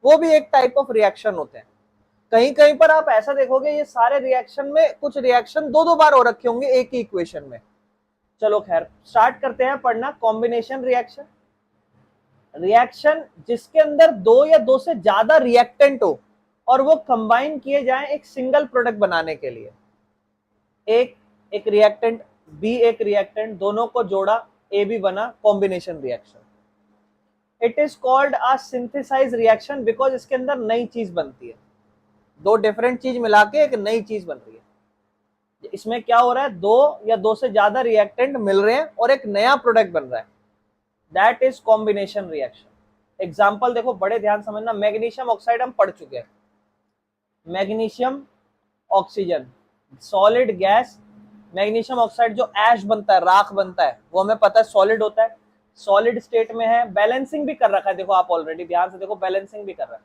वो भी एक टाइप ऑफ रिएक्शन होते हैं। कहीं कहीं पर आप ऐसा देखोगे ये सारे रिएक्शन में कुछ रिएक्शन दो दो बार हो रखे होंगे एक ही इक्वेशन में। चलो खैर स्टार्ट करते हैं पढ़ना। कॉम्बिनेशन रिएक्शन, रिएक्शन जिसके अंदर दो या दो से ज्यादा रिएक्टेंट हो और वो कंबाइन किए जाएं एक सिंगल प्रोडक्ट बनाने के लिए। एक रिएक्टेंट, बी एक रिएक्टेंट, दोनों को जोड़ा, ए भी बना, combination reaction. It is called a synthesize reaction because इसके अंदर नई चीज बनती है, दो डिफरेंट चीज मिला के एक नई चीज बन रही है। इसमें क्या हो रहा है, दो या दो से ज्यादा रिएक्टेंट मिल रहे हैं और एक नया प्रोडक्ट बन रहा है, that is combination reaction. Example देखो, बड़े ध्यान समझना, मैग्नीशियम ऑक्साइड हम पढ़ चुके हैं, magnesium oxygen solid gas, magnesium oxide जो ऐश बनता है, राख बनता है, वो हमें पता है सॉलिड होता है, सॉलिड स्टेट में है, बैलेंसिंग भी कर रखा है, देखो आप ऑलरेडी ध्यान से देखो, बैलेंसिंग भी कर रखा है।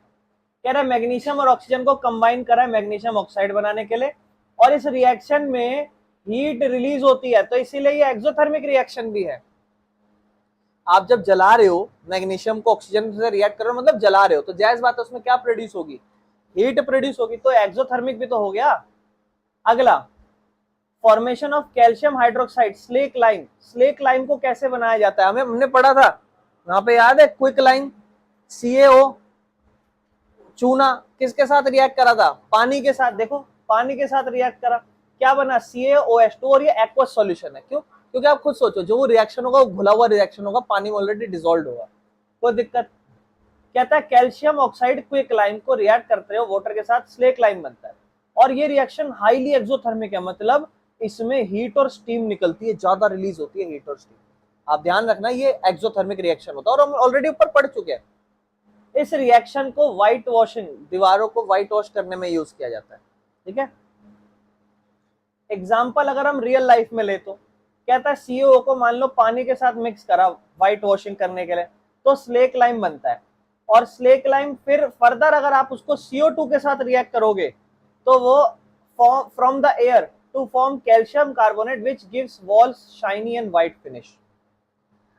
कह रहा है मैग्नीशियम और ऑक्सीजन को कंबाइन करा है मैग्नीशियम ऑक्साइड बनाने के लिए, और इस रिएक्शन में हीट रिलीज होती है, तो इसीलिए ये एक्सोथर्मिक रिएक्शन भी है। आप जब जला रहे हो मैग्नीशियम को ऑक्सीजन से रिएक्ट कर रहे हो, मतलब जला रहे हो, तो जायज बात है उसमें क्या प्रोड्यूस होगी, हीट प्रोड्यूस होगी, तो एक्सोथर्मिक भी तो हो गया। अगला, formation of calcium hydroxide slack lime. Slack lime को कैसे बनाया जाता है, हमने पढ़ा था वहां पे, याद है, क्विक लाइम, CaO, चूना किसके साथ रिएक्ट करा था, पानी के साथ, देखो पानी के साथ रिएक्ट करा, क्या बना, CaOH2, और ये एक्वस सॉल्यूशन है। क्यों, क्योंकि आप खुद सोचो, जो वो रिएक्शन होगा वो घुला हुआ रिएक्शन होगा, पानी में ऑलरेडी डिसॉल्व होगा, कोई दिक्कत। कहता है कैल्शियम ऑक्साइड क्विक लाइम को रिएक्ट करते हो वाटर के साथ, स्लेक लाइम बनता है, और ये रिएक्शन हाईली एक्सोथर्मिक है, मतलब इसमें हीट और स्टीम निकलती है, ज्यादा रिलीज होती है हीट और स्टीम। आप ध्यान रखना, ये एक्सोथर्मिक रिएक्शन होता है, और हम ऑलरेडी ऊपर पढ़ चुके हैं। इस रिएक्शन को व्हाइट वॉशिंग, दीवारों को व्हाइट वॉश करने में यूज किया जाता है, ठीक है। एग्जाम्पल अगर हम रियल लाइफ में ले, तो कहता है CaO को मान लो पानी के साथ मिक्स करा व्हाइट वॉशिंग करने के लिए, तो स्लेक लाइम बनता है, और स्लेक लाइम फिर फर्दर अगर आप उसको CO2 के साथ रिएक्ट करोगे, तो वो from the air to form calcium carbonate which gives walls shiny and white finish.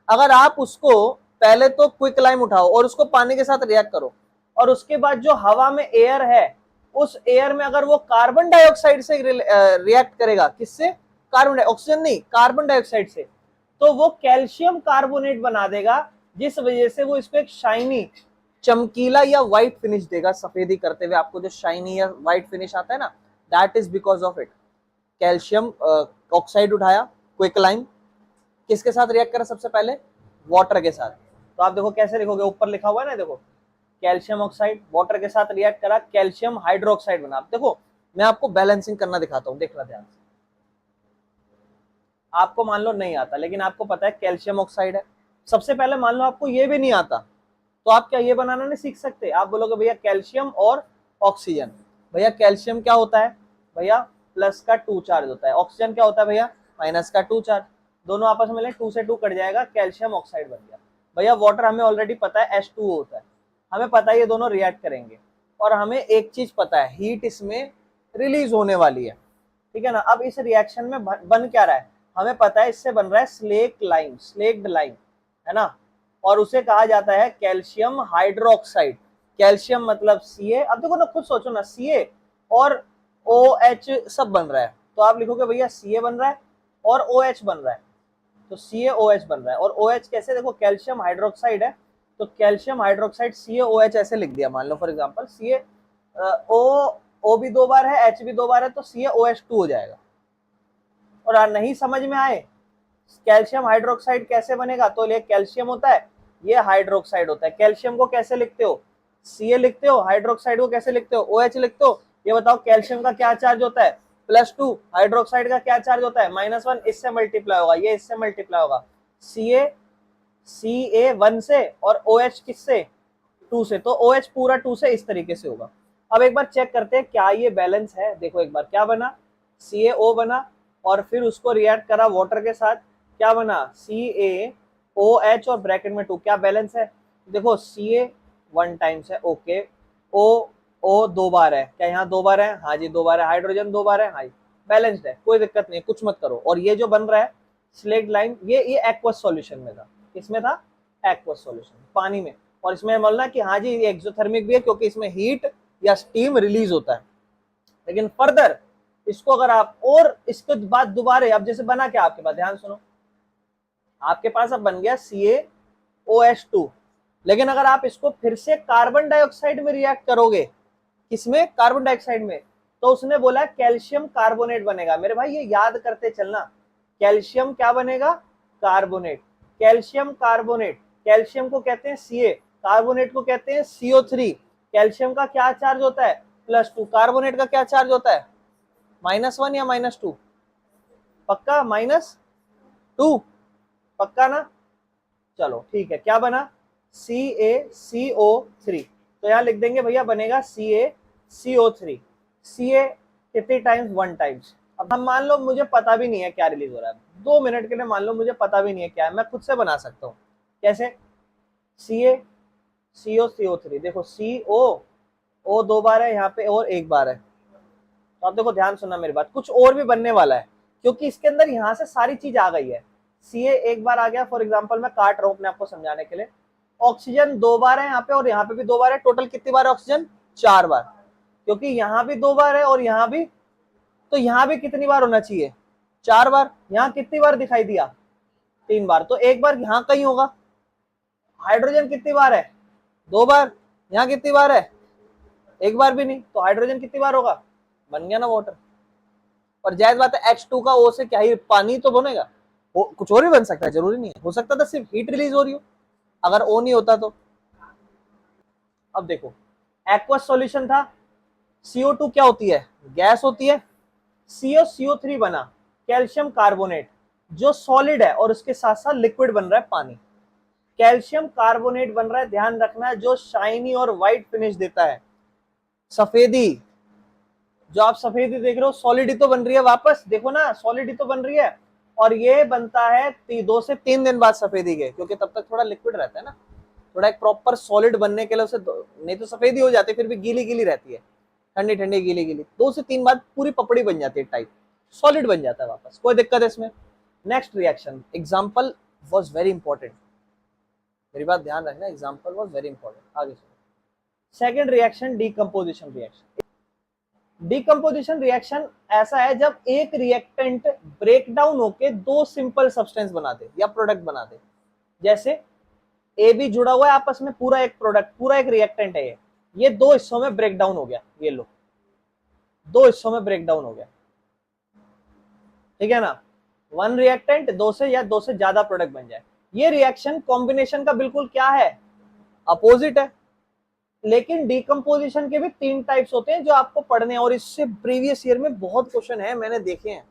अगर आप उसको पहले तो क्विक लाइम उठाओ और उसको पानी के साथ रिएक्ट करो, और उसके बाद जो हवा में एयर है, उस एयर में अगर वो कार्बन डाइऑक्साइड से रिएक्ट करेगा, किससे, कार्बन ऑक्सीजन नहीं, कार्बन डाइऑक्साइड से, तो वो कैल्शियम कार्बोनेट बना देगा, जिस वजह से वो इसको एक शाइनी, चमकीला या व्हाइट फिनिश देगा, सफेदी करते हुए आपको जो शाइनी या व्हाइट फिनिश आता है ना, that is because of it. Calcium oxide उठाया, क्विक लाइम, किसके साथ रिएक्ट करा सबसे पहले, वाटर के साथ, तो आप देखो कैसे लिखोगे, ऊपर लिखा हुआ है ना, देखो कैल्शियम ऑक्साइड वाटर के साथ रिएक्ट करा, कैल्शियम हाइड्रोक्साइड बना। आप देखो, मैं आपको बैलेंसिंग करना दिखाता हूं, देखना ध्यान से। आपको मान लो नहीं आता, लेकिन आपको पता है कैल्शियम ऑक्साइड है, सबसे पहले मान लो आपको ये भी नहीं आता, तो आप क्या ये बनाना नहीं सीख सकते, आप बोलोगे भैया कैल्शियम और ऑक्सीजन, भैया कैल्शियम क्या होता है, भैया प्लस का 2 चार्ज होता है, ऑक्सीजन क्या होता है भैया, माइनस का 2 चार्ज, दोनों आपस में 2 से 2 कट जाएगा, कैल्शियम ऑक्साइड बन गया। भैया वाटर हमें ऑलरेडी पता है H2O होता है, हमें पता है ये दोनों रिएक्ट करेंगे, और हमें एक चीज पता है, हीट इसमें रिलीज होने वाली है, ठीक है ना। अब इस रिएक्शन में बन क्या रहा है, हमें पता है इससे बन रहा है स्लेक लाइम, स्लेक्ड लाइम, है ना, और उसे कहा जाता है कैल्शियम हाइड्रोक्साइड। कैल्शियम मतलब Ca, अब देखो ना, खुद सोचो ना, Ca और OH सब बन रहा है, तो आप लिखोगे भैया Ca बन रहा है और OH बन रहा है, तो CaOH बन रहा है, और OH कैसे, देखो कैल्शियम हाइड्रोक्साइड है, तो कैल्शियम हाइड्रोक्साइड CaOH ऐसे लिख दिया, मान लो फॉर एग्जांपल O भी 2 बार है, H भी 2 बार है, तो CaOH2 हो जाएगा। और नहीं समझ में आए कैल्शियम हाइड्रोक्साइड कैसे बनेगा, तो ये कैल्शियम होता है, ये हाइड्रोक्साइड होता है। कैल्शियम को कैसे लिखते हो, Ca लिखते हो, हाइड्रोक्साइड को कैसे लिखते हो, OH लिखते हो। ये बताओ कैल्शियम का क्या चार्ज होता है, +2, हाइड्रोक्साइड का क्या चार्ज होता है, -1, इससे मल्टीप्लाई होगा, ये इससे मल्टीप्लाई होगा, Ca 1 से और OH किससे, 2 से, तो OH पूरा 2 से इस तरीके से होगा। अब एक बार चेक करते हैं क्या ये बैलेंस है, देखो एक बार क्या बना, CaO बना, और फिर उसको रिएक्ट करा वाटर के साथ, क्या बना, CaOH और ब्रैकेट में 2, क्या बैलेंस है, देखो Ca 1 टाइम्स है, ओके, O 2 बार है, क्या यहाँ 2 बार है, हाँ जी 2 बार है, हाइड्रोजन 2 बार है, हाँ बैलेंस्ड है, कोई दिक्कत नहीं, कुछ मत करो। और ये जो बन रहा है स्लेक्ड लाइम, ये एक्वस सॉल्यूशन में था, किसमें था, एक्वस सॉल्यूशन, पानी में, और इसमें बोलना कि हाँ जी ये एक्सोथर्मिक भी है, क्योंकि इसमें हीट या स्टीम रिलीज होता है। लेकिन फर्दर इसको अगर आप, और इसके बाद दोबारा, अब जैसे बना क्या आपके पास, ध्यान सुनो, आपके पास अब बन गया CaOH2, लेकिन अगर आप इसको फिर से कार्बन डाइऑक्साइड में रिएक्ट करोगे, किसमें, कार्बन डाइऑक्साइड में, तो उसने बोला कैल्शियम कार्बोनेट बनेगा। मेरे भाई ये याद करते चलना, कैल्शियम क्या बनेगा, कार्बोनेट, कैल्शियम कार्बोनेट, कैल्शियम को कहते हैं Ca, कार्बोनेट को कहते हैं CO3। कैल्शियम का क्या चार्ज होता है, +2, कार्बोनेट का क्या चार्ज होता है, -1 या -2, पक्का, -2, पक्का ना। चलो ठीक है, क्या बना, CaCO3। तो यहाँ लिख देंगे भैया बनेगा CaCO3। Ca कितनी टाइम्स, 1 टाइम्स। अब हम मान लो मुझे पता भी नहीं है क्या रिलीज हो रहा है, 2 मिनट के लिए मान लो मुझे पता भी नहीं है क्या है, मैं खुद से बना सकता हूँ। कैसे, CaCO3, देखो CO 2 बार है यहाँ पे और 1 बार है। तो आप देखो, ध्यान सुनना मेरी बात, कुछ और भी बनने वाला है क्योंकि इसके अंदर यहाँ से सारी चीज आ गई है। Ca 1 बार आ गया, फॉर एग्जाम्पल मैं काट रहा हूँ अपने आपको समझाने के लिए। ऑक्सीजन 2 बार है यहाँ पे और यहाँ पे भी 2 बार है, टोटल कितनी बार है ऑक्सीजन, 4 बार, क्योंकि यहाँ भी 2 बार है और यहाँ भी, तो यहाँ भी कितनी बार होना चाहिए, 4 बार। यहाँ कितनी बार दिखाई दिया, 3 बार, तो 1 बार यहाँ कहीं होगा। हाइड्रोजन कितनी बार है, 2 बार, यहाँ कितनी बार है, 1 बार भी नहीं, तो हाइड्रोजन कितनी बार होगा, बन गया ना वाटर। और जायज बात है H2 का O से क्या ही पानी तो बनेगा, कुछ और भी बन सकता है, जरूरी नहीं है, हो सकता था सिर्फ हीट रिलीज हो रही हो अगर O नहीं होता तो। अब देखो, एक्वस सॉल्यूशन था, CO2 क्या होती है, गैस होती है, CO3 बना, कैल्शियम कार्बोनेट, जो सॉलिड है और उसके साथ साथ लिक्विड बन रहा है पानी। कैल्शियम कार्बोनेट बन रहा है, ध्यान रखना, जो शाइनी और व्हाइट फिनिश देता है, सफेदी, जो आप सफेदी देख रहे हो सॉलिड ही तो बन रही है, वापस देखो ना सॉलिड ही तो बन रही है, और ये बनता है 2 से 3 दिन बाद सफेदी के, क्योंकि तब तक थोड़ा लिक्विड रहता है ना, थोड़ा एक प्रॉपर सॉलिड बनने के लिए उसे, नहीं तो सफेदी हो जाती फिर भी गीली गीली रहती है, ठंडी ठंडी गीली गीली, 2 से 3 बाद पूरी पपड़ी बन जाती है, टाइप सॉलिड बन जाता है वापस, कोई दिक्कत है इसमें। Next reaction, example was very important, मेरी बात ध्यान रखना, एग्जाम्पल वॉज वेरी इंपॉर्टेंट, आगे सुनो। Second reaction, decomposition reaction. Decomposition reaction ऐसा है जब एक रिएक्टेंट ब्रेक डाउन होके 2 सिंपल सब्सटेंस बना दे या प्रोडक्ट बना दे। जैसे ए बी जुड़ा हुआ है आपस में, पूरा एक प्रोडक्ट, पूरा एक रिएक्टेंट है ये 2 हिस्सों में ब्रेक डाउन हो गया, ये लो 2 हिस्सों में ब्रेक डाउन हो गया, ठीक है ना। 1 रिएक्टेंट 2 से या 2 से ज्यादा प्रोडक्ट बन जाए, ये रिएक्शन कॉम्बिनेशन का बिल्कुल क्या है, अपोजिट है। लेकिन डीकम्पोजिशन के भी 3 टाइप्स होते हैं जो आपको पढ़ने हैं, और इससे प्रीवियस ईयर में बहुत क्वेश्चन है, मैंने देखे हैं,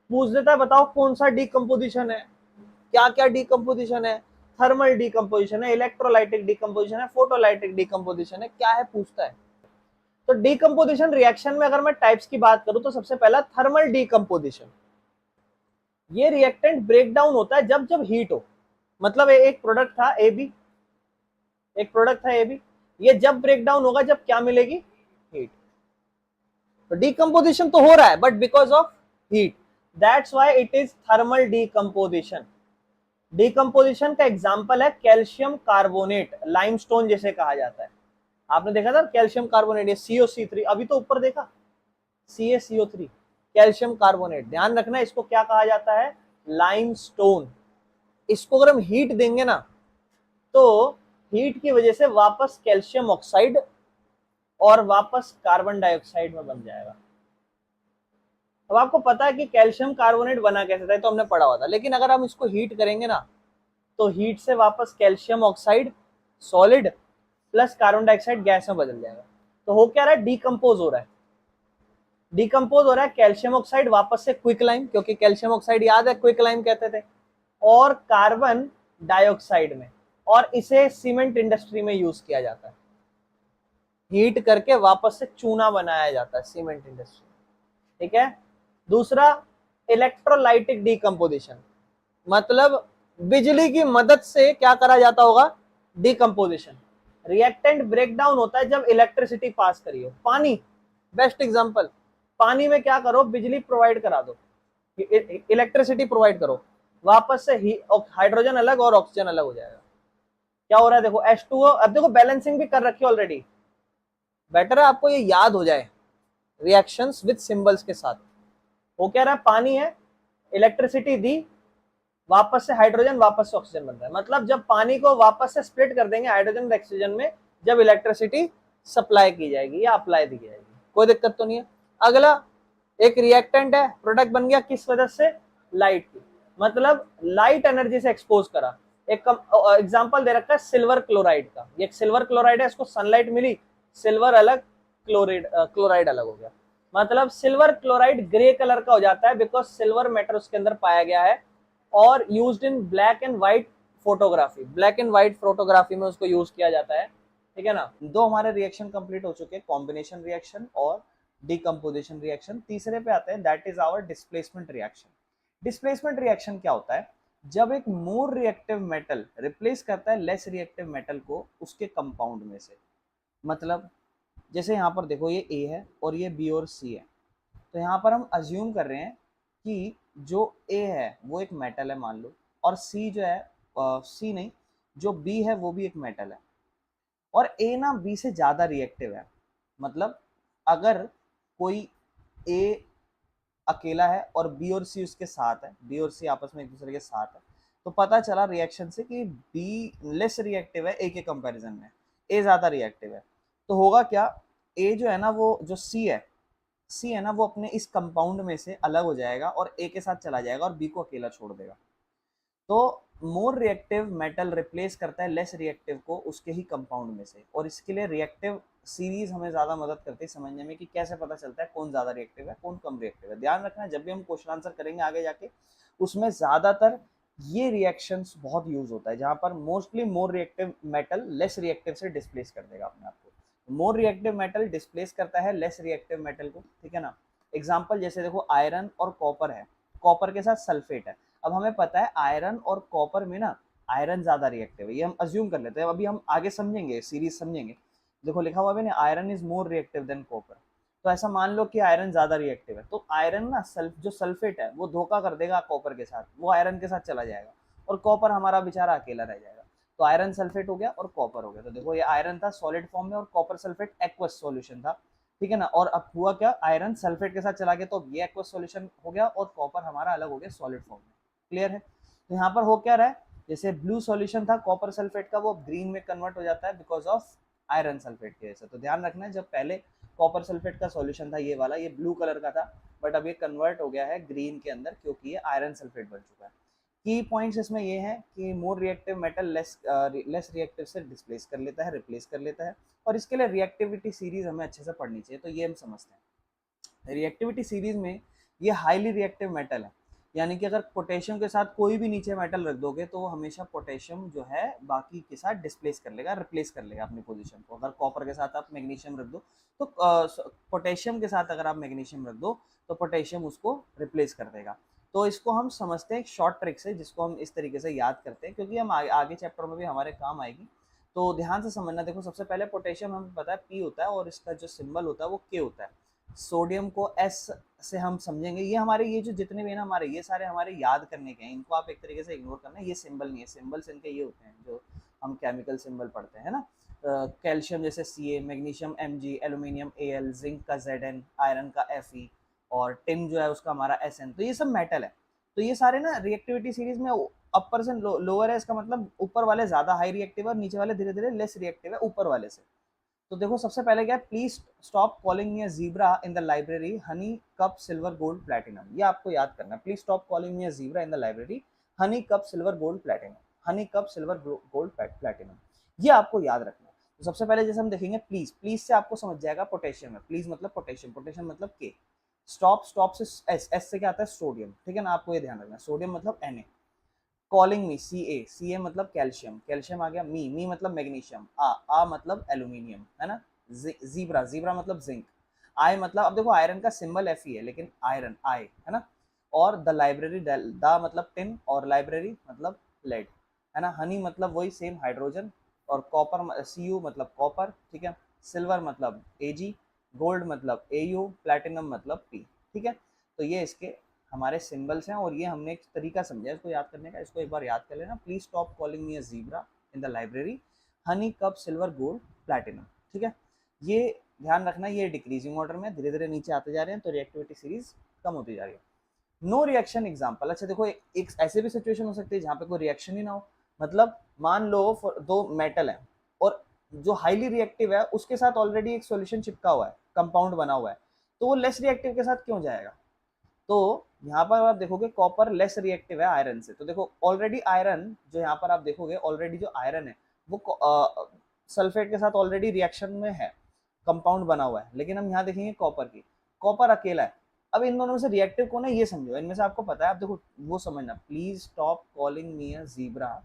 पूछ देता है बताओ कौन सा डीकम्पोजिशन है, क्या क्या डीकम्पोजिशन है, थर्मल डीकम्पोजिशन है, इलेक्ट्रोलाइटिक डीकम्पोजिशन है, फोटोलाइटिक डीकम्पोजिशन है, क्या है पूछता है। तो डीकम्पोजिशन रिएक्शन में अगर मैं टाइप्स की बात करूं तो सबसे पहला थर्मल डीकम्पोजिशन, ये रिएक्टेंट ब्रेक डाउन होता है जब जब हीट हो, मतलब एक प्रोडक्ट था ए बी, एक प्रोडक्ट था ए बी, ये जब ब्रेक डाउन होगा जब क्या मिलेगी, हीट। तो डीकम्पोजिशन तो हो रहा है but because of heat, that's why it is thermal decomposition. Decomposition का एग्जांपल है कैल्शियम कार्बोनेट, लाइमस्टोन जैसे कहा जाता है, आपने देखा था कैल्शियम कार्बोनेट, ये COC3, अभी तो ऊपर देखा CaCO3, कैल्शियम कार्बोनेट, ध्यान रखना इसको क्या कहा जाता है, लाइमस्टोन। इसको अगर हम हीट देंगे ना तो हीट की वजह से वापस कैल्शियम ऑक्साइड और वापस कार्बन डाइऑक्साइड में बन जाएगा। अब आपको पता है कि कैल्शियम कार्बोनेट बना कैसे था, तो हमने पढ़ा हुआ था, लेकिन अगर हम इसको हीट करेंगे ना तो हीट से वापस calcium oxide solid plus carbon dioxide gas में बदल जाएगा। तो हो क्या रहा है, डीकम्पोज हो रहा है, डीकम्पोज हो रहा है कैल्शियम ऑक्साइड वापस से क्विक लाइम, क्योंकि कैल्शियम ऑक्साइड याद है क्विक लाइम कहते थे, और कार्बन डाइऑक्साइड में, और इसे सीमेंट इंडस्ट्री में यूज किया जाता है, हीट करके वापस से चूना बनाया जाता है सीमेंट इंडस्ट्री, ठीक है। दूसरा इलेक्ट्रोलाइटिक डीकम्पोजिशन, मतलब बिजली की मदद से क्या करा जाता होगा, डीकम्पोजिशन। रिएक्टेंट ब्रेक डाउन होता है जब इलेक्ट्रिसिटी पास करी हो, पानी बेस्ट एग्जांपल, पानी में क्या करो, बिजली प्रोवाइड करा दो, इलेक्ट्रिसिटी प्रोवाइड करो, वापस से हाइड्रोजन अलग और ऑक्सीजन अलग हो जाएगा। क्या हो रहा है देखो, H2O, अब देखो बैलेंसिंग भी कर रखी है ऑलरेडी, बेटर है आपको ये याद हो जाए रिएक्शंस विद सिंबल्स के साथ। वो कह रहा है पानी है, इलेक्ट्रिसिटी दी, वापस से हाइड्रोजन वापस से ऑक्सीजन बन रहा है, मतलब जब पानी को वापस से स्प्लिट कर देंगे हाइड्रोजन और ऑक्सीजन में, जब इलेक्ट्रिसिटी सप्लाई की जाएगी या अप्लाई की जाएगी, कोई दिक्कत तो नहीं है। अगला एक रिएक्टेंट है, प्रोडक्ट बन गया किस वजह से, लाइट की, मतलब लाइट एनर्जी से एक्सपोज करा। एक एग्जांपल दे रखा है सिल्वर क्लोराइड का, ये सिल्वर क्लोराइड है, इसको सनलाइट मिली, सिल्वर अलग क्लोराइड अलग हो गया, मतलब सिल्वर क्लोराइड ग्रे कलर का हो जाता है बिकॉज सिल्वर मेटल उसके अंदर पाया गया है, और used in black and white photography, black and white photography में उसको यूज किया जाता है। ठीक है ना। दो हमारे रिएक्शन कंप्लीट हो चुके हैं, कॉम्बिनेशन रिएक्शन और डिकम्पोजिशन रिएक्शन। तीसरे पे आते हैं, that is our displacement reaction. Displacement reaction क्या होता है? जब एक मोर रिएक्टिव मेटल रिप्लेस करता है लेस रिएक्टिव मेटल को उसके कंपाउंड में से। मतलब जैसे यहाँ पर देखो ये ए है और ये बी और सी है, तो यहाँ पर हम अज्यूम कर रहे हैं कि जो ए है वो एक मेटल है मान लो, और सी जो है सी नहीं, जो बी है वो भी एक मेटल है, और ए ना बी से ज़्यादा रिएक्टिव है। मतलब अगर कोई ए अकेला है और बी और सी उसके साथ है, बी और सी आपस में एक दूसरे के साथ है, तो पता चला रिएक्शन से कि बी लेस रिएक्टिव है ए के कंपैरिजन में, ए ज़्यादा रिएक्टिव है। तो होगा क्या, ए जो है ना वो जो सी है ना वो अपने इस कंपाउंड में से अलग हो जाएगा और ए के साथ चला जाएगा और बी को अकेला छोड़ देगा। तो मोर रिएक्टिव मेटल रिप्लेस करता है लेस रिएक्टिव को उसके ही कंपाउंड में से, और इसके लिए रिएक्टिव सीरीज हमें ज़्यादा मदद करती है समझने में कि कैसे पता चलता है कौन ज़्यादा रिएक्टिव है कौन कम रिएक्टिव है। ध्यान रखना जब भी हम क्वेश्चन आंसर करेंगे आगे जाके, उसमें ज़्यादातर ये रिएक्शंस बहुत यूज होता है, जहाँ पर mostly more reactive metal less reactive से डिस्प्लेस कर देगा अपने आप को। मोर रिएक्टिव मेटल डिस्प्लेस करता है लेस रिएक्टिव मेटल को। ठीक है ना। एग्जाम्पल जैसे देखो आयरन और कॉपर है, कॉपर के साथ सल्फेट है। अब हमें पता है आयरन और कॉपर में ना आयरन ज्यादा रिएक्टिव है, ये हम अज्यूम कर लेते हैं, अभी हम आगे समझेंगे सीरीज समझेंगे। देखो लिखा हुआ है iron is more reactive than copper, तो ऐसा मान लो कि आयरन ज्यादा रिएक्टिव है, तो आयरन ना जो सल्फेट है वो धोखा कर देगा कॉपर के साथ, वो आयरन के साथ चला जाएगा और कॉपर हमारा बेचारा अकेला रह जाएगा। तो आयरन सल्फेट हो गया और कॉपर हो गया। तो देखो ये आयरन था सॉलिड फॉर्म में और कॉपर सल्फेट एक्वस सॉल्यूशन था। ठीक है ना। और अब हुआ क्या, आयरन सल्फेट के साथ चला गया तो ये एक्वस सॉल्यूशन हो गया और कॉपर हमारा अलग हो गया सॉलिड फॉर्म में। क्लियर है। तो यहाँ पर हो क्या रहा है, जैसे ब्लू सॉल्यूशन था कॉपर सल्फेट का वो ग्रीन में कन्वर्ट हो जाता है बिकॉज ऑफ आयरन सल्फेट की वजह से। तो ध्यान रखना है जब पहले कॉपर सल्फेट का सॉल्यूशन था ये वाला, ये ब्लू कलर का था, बट अब ये कन्वर्ट हो गया है ग्रीन के अंदर क्योंकि ये आयरन सल्फेट बन चुका है। की पॉइंट्स इसमें ये हैं कि more reactive metal less reactive से डिस्प्लेस कर लेता है, रिप्लेस कर लेता है, और इसके लिए रिएक्टिविटी सीरीज हमें अच्छे से पढ़नी चाहिए। तो ये हम समझते हैं रिएक्टिविटी सीरीज में ये हाईली रिएक्टिव मेटल है, यानी कि अगर पोटेशियम के साथ कोई भी नीचे मेटल रख दोगे तो वो हमेशा पोटेशियम जो है बाकी के साथ डिस्प्लेस कर लेगा, रिप्लेस कर लेगा अपनी पोजीशन को। अगर कॉपर के साथ आप मैग्नीशियम रख दो तो पोटेशियम के साथ अगर आप मैग्नीशियम रख दो तो पोटेशियम उसको रिप्लेस कर देगा। तो इसको हम समझते हैं एक शॉर्ट ट्रिक से जिसको हम इस तरीके से याद करते हैं क्योंकि हम आगे चैप्टर में भी हमारे काम आएगी। तो ध्यान से समझना। देखो सबसे पहले पोटेशियम हमें पता है पी होता है और इसका जो सिंबल होता है वो के होता है। सोडियम को एस से हम समझेंगे। ये हमारे ये जो जितने भी है ना हमारे ये सारे हमारे याद करने के हैं, इनको आप एक तरीके से इग्नोर करना। ये सिंबल नहीं है, सिंबल्स इनके ये होते हैं जो हम केमिकल सिंबल पढ़ते हैं ना। कैल्शियम जैसे C A, magnesium M G, aluminium A L, zinc का जेड एन, आयरन का एफ ई, और टिन जो है उसका हमारा एस एन। तो ये सब मेटल है। तो ये सारे ना रिएक्टिविटी सीरीज में अपर से लोअर है, इसका मतलब ऊपर वाले ज्यादा हाई रिएक्टिव है और नीचे वाले धीरे धीरे लेस रिएक्टिव है ऊपर वाले से। तो देखो सबसे पहले क्या है, please stop calling me a zebra in the library, Honey cup silver gold platinum. ये आपको याद करना है, please stop calling me a zebra in the library, Honey cup silver gold platinum, Honey cup silver gold platinum. ये आपको याद रखना है। तो सबसे पहले जैसे हम देखेंगे प्लीज, प्लीज से आपको समझ जाएगा पोटेशियम है, प्लीज मतलब पोटेशियम, पोटेशियम मतलब के। स्टॉप, स्टॉप से एस, एस से क्या आता है सोडियम। ठीक है ना। आपको ये ध्यान रखना है, सोडियम मतलब Na। कॉलिंग मी सी ए, सी ए मतलब कैल्शियम, कैल्शियम आ गया। मी मतलब मैग्नीशियम, आ मतलब एल्यूमिनियम, है ना। जीब्रा, जीब्रा मतलब जिंक। आई मतलब, अब देखो आयरन का सिंबल एफ ही है लेकिन आयरन आई है ना। और द लाइब्रेरी, द मतलब टिन और लाइब्रेरी मतलब लेड, है ना। हनी मतलब वही सेम हाइड्रोजन, और कॉपर सी यू मतलब कॉपर। ठीक है। सिल्वर मतलब ए जी, गोल्ड मतलब ए यू, प्लेटिनम मतलब पी। ठीक है। तो ये इसके हमारे सिंबल्स हैं और ये हमने एक तरीका समझा इसको याद करने का, इसको एक बार याद कर लेना। Please stop calling me a zebra in the library, Honey cup silver gold platinum. ठीक है। ये ध्यान रखना, ये डिक्रीजिंग ऑर्डर में धीरे धीरे नीचे आते जा रहे हैं तो रिएक्टिविटी सीरीज कम होती जा रही है। No reaction example. अच्छा देखो एक ऐसे भी सिचुएशन हो सकती है जहाँ पे कोई रिएक्शन ही ना हो। मतलब मान लो दो मेटल है और जो हाईली रिएक्टिव है उसके साथ ऑलरेडी एक सॉल्यूशन चिपका हुआ है, कंपाउंड बना हुआ है, तो वो लेस रिएक्टिव के साथ क्यों जाएगा। तो यहाँ पर आप देखोगे कॉपर लेस रिएक्टिव है आयरन से। तो देखो ऑलरेडी आयरन जो यहाँ पर आप देखोगे ऑलरेडी जो आयरन है वो सल्फेट के साथ ऑलरेडी रिएक्शन में है, कंपाउंड बना हुआ है। लेकिन हम यहाँ देखेंगे कॉपर की, कॉपर अकेला है। अब इन दोनों में से रिएक्टिव कौन है ये समझो, इनमें से आपको पता है, आप देखो वो समझना, please stop calling me a zebra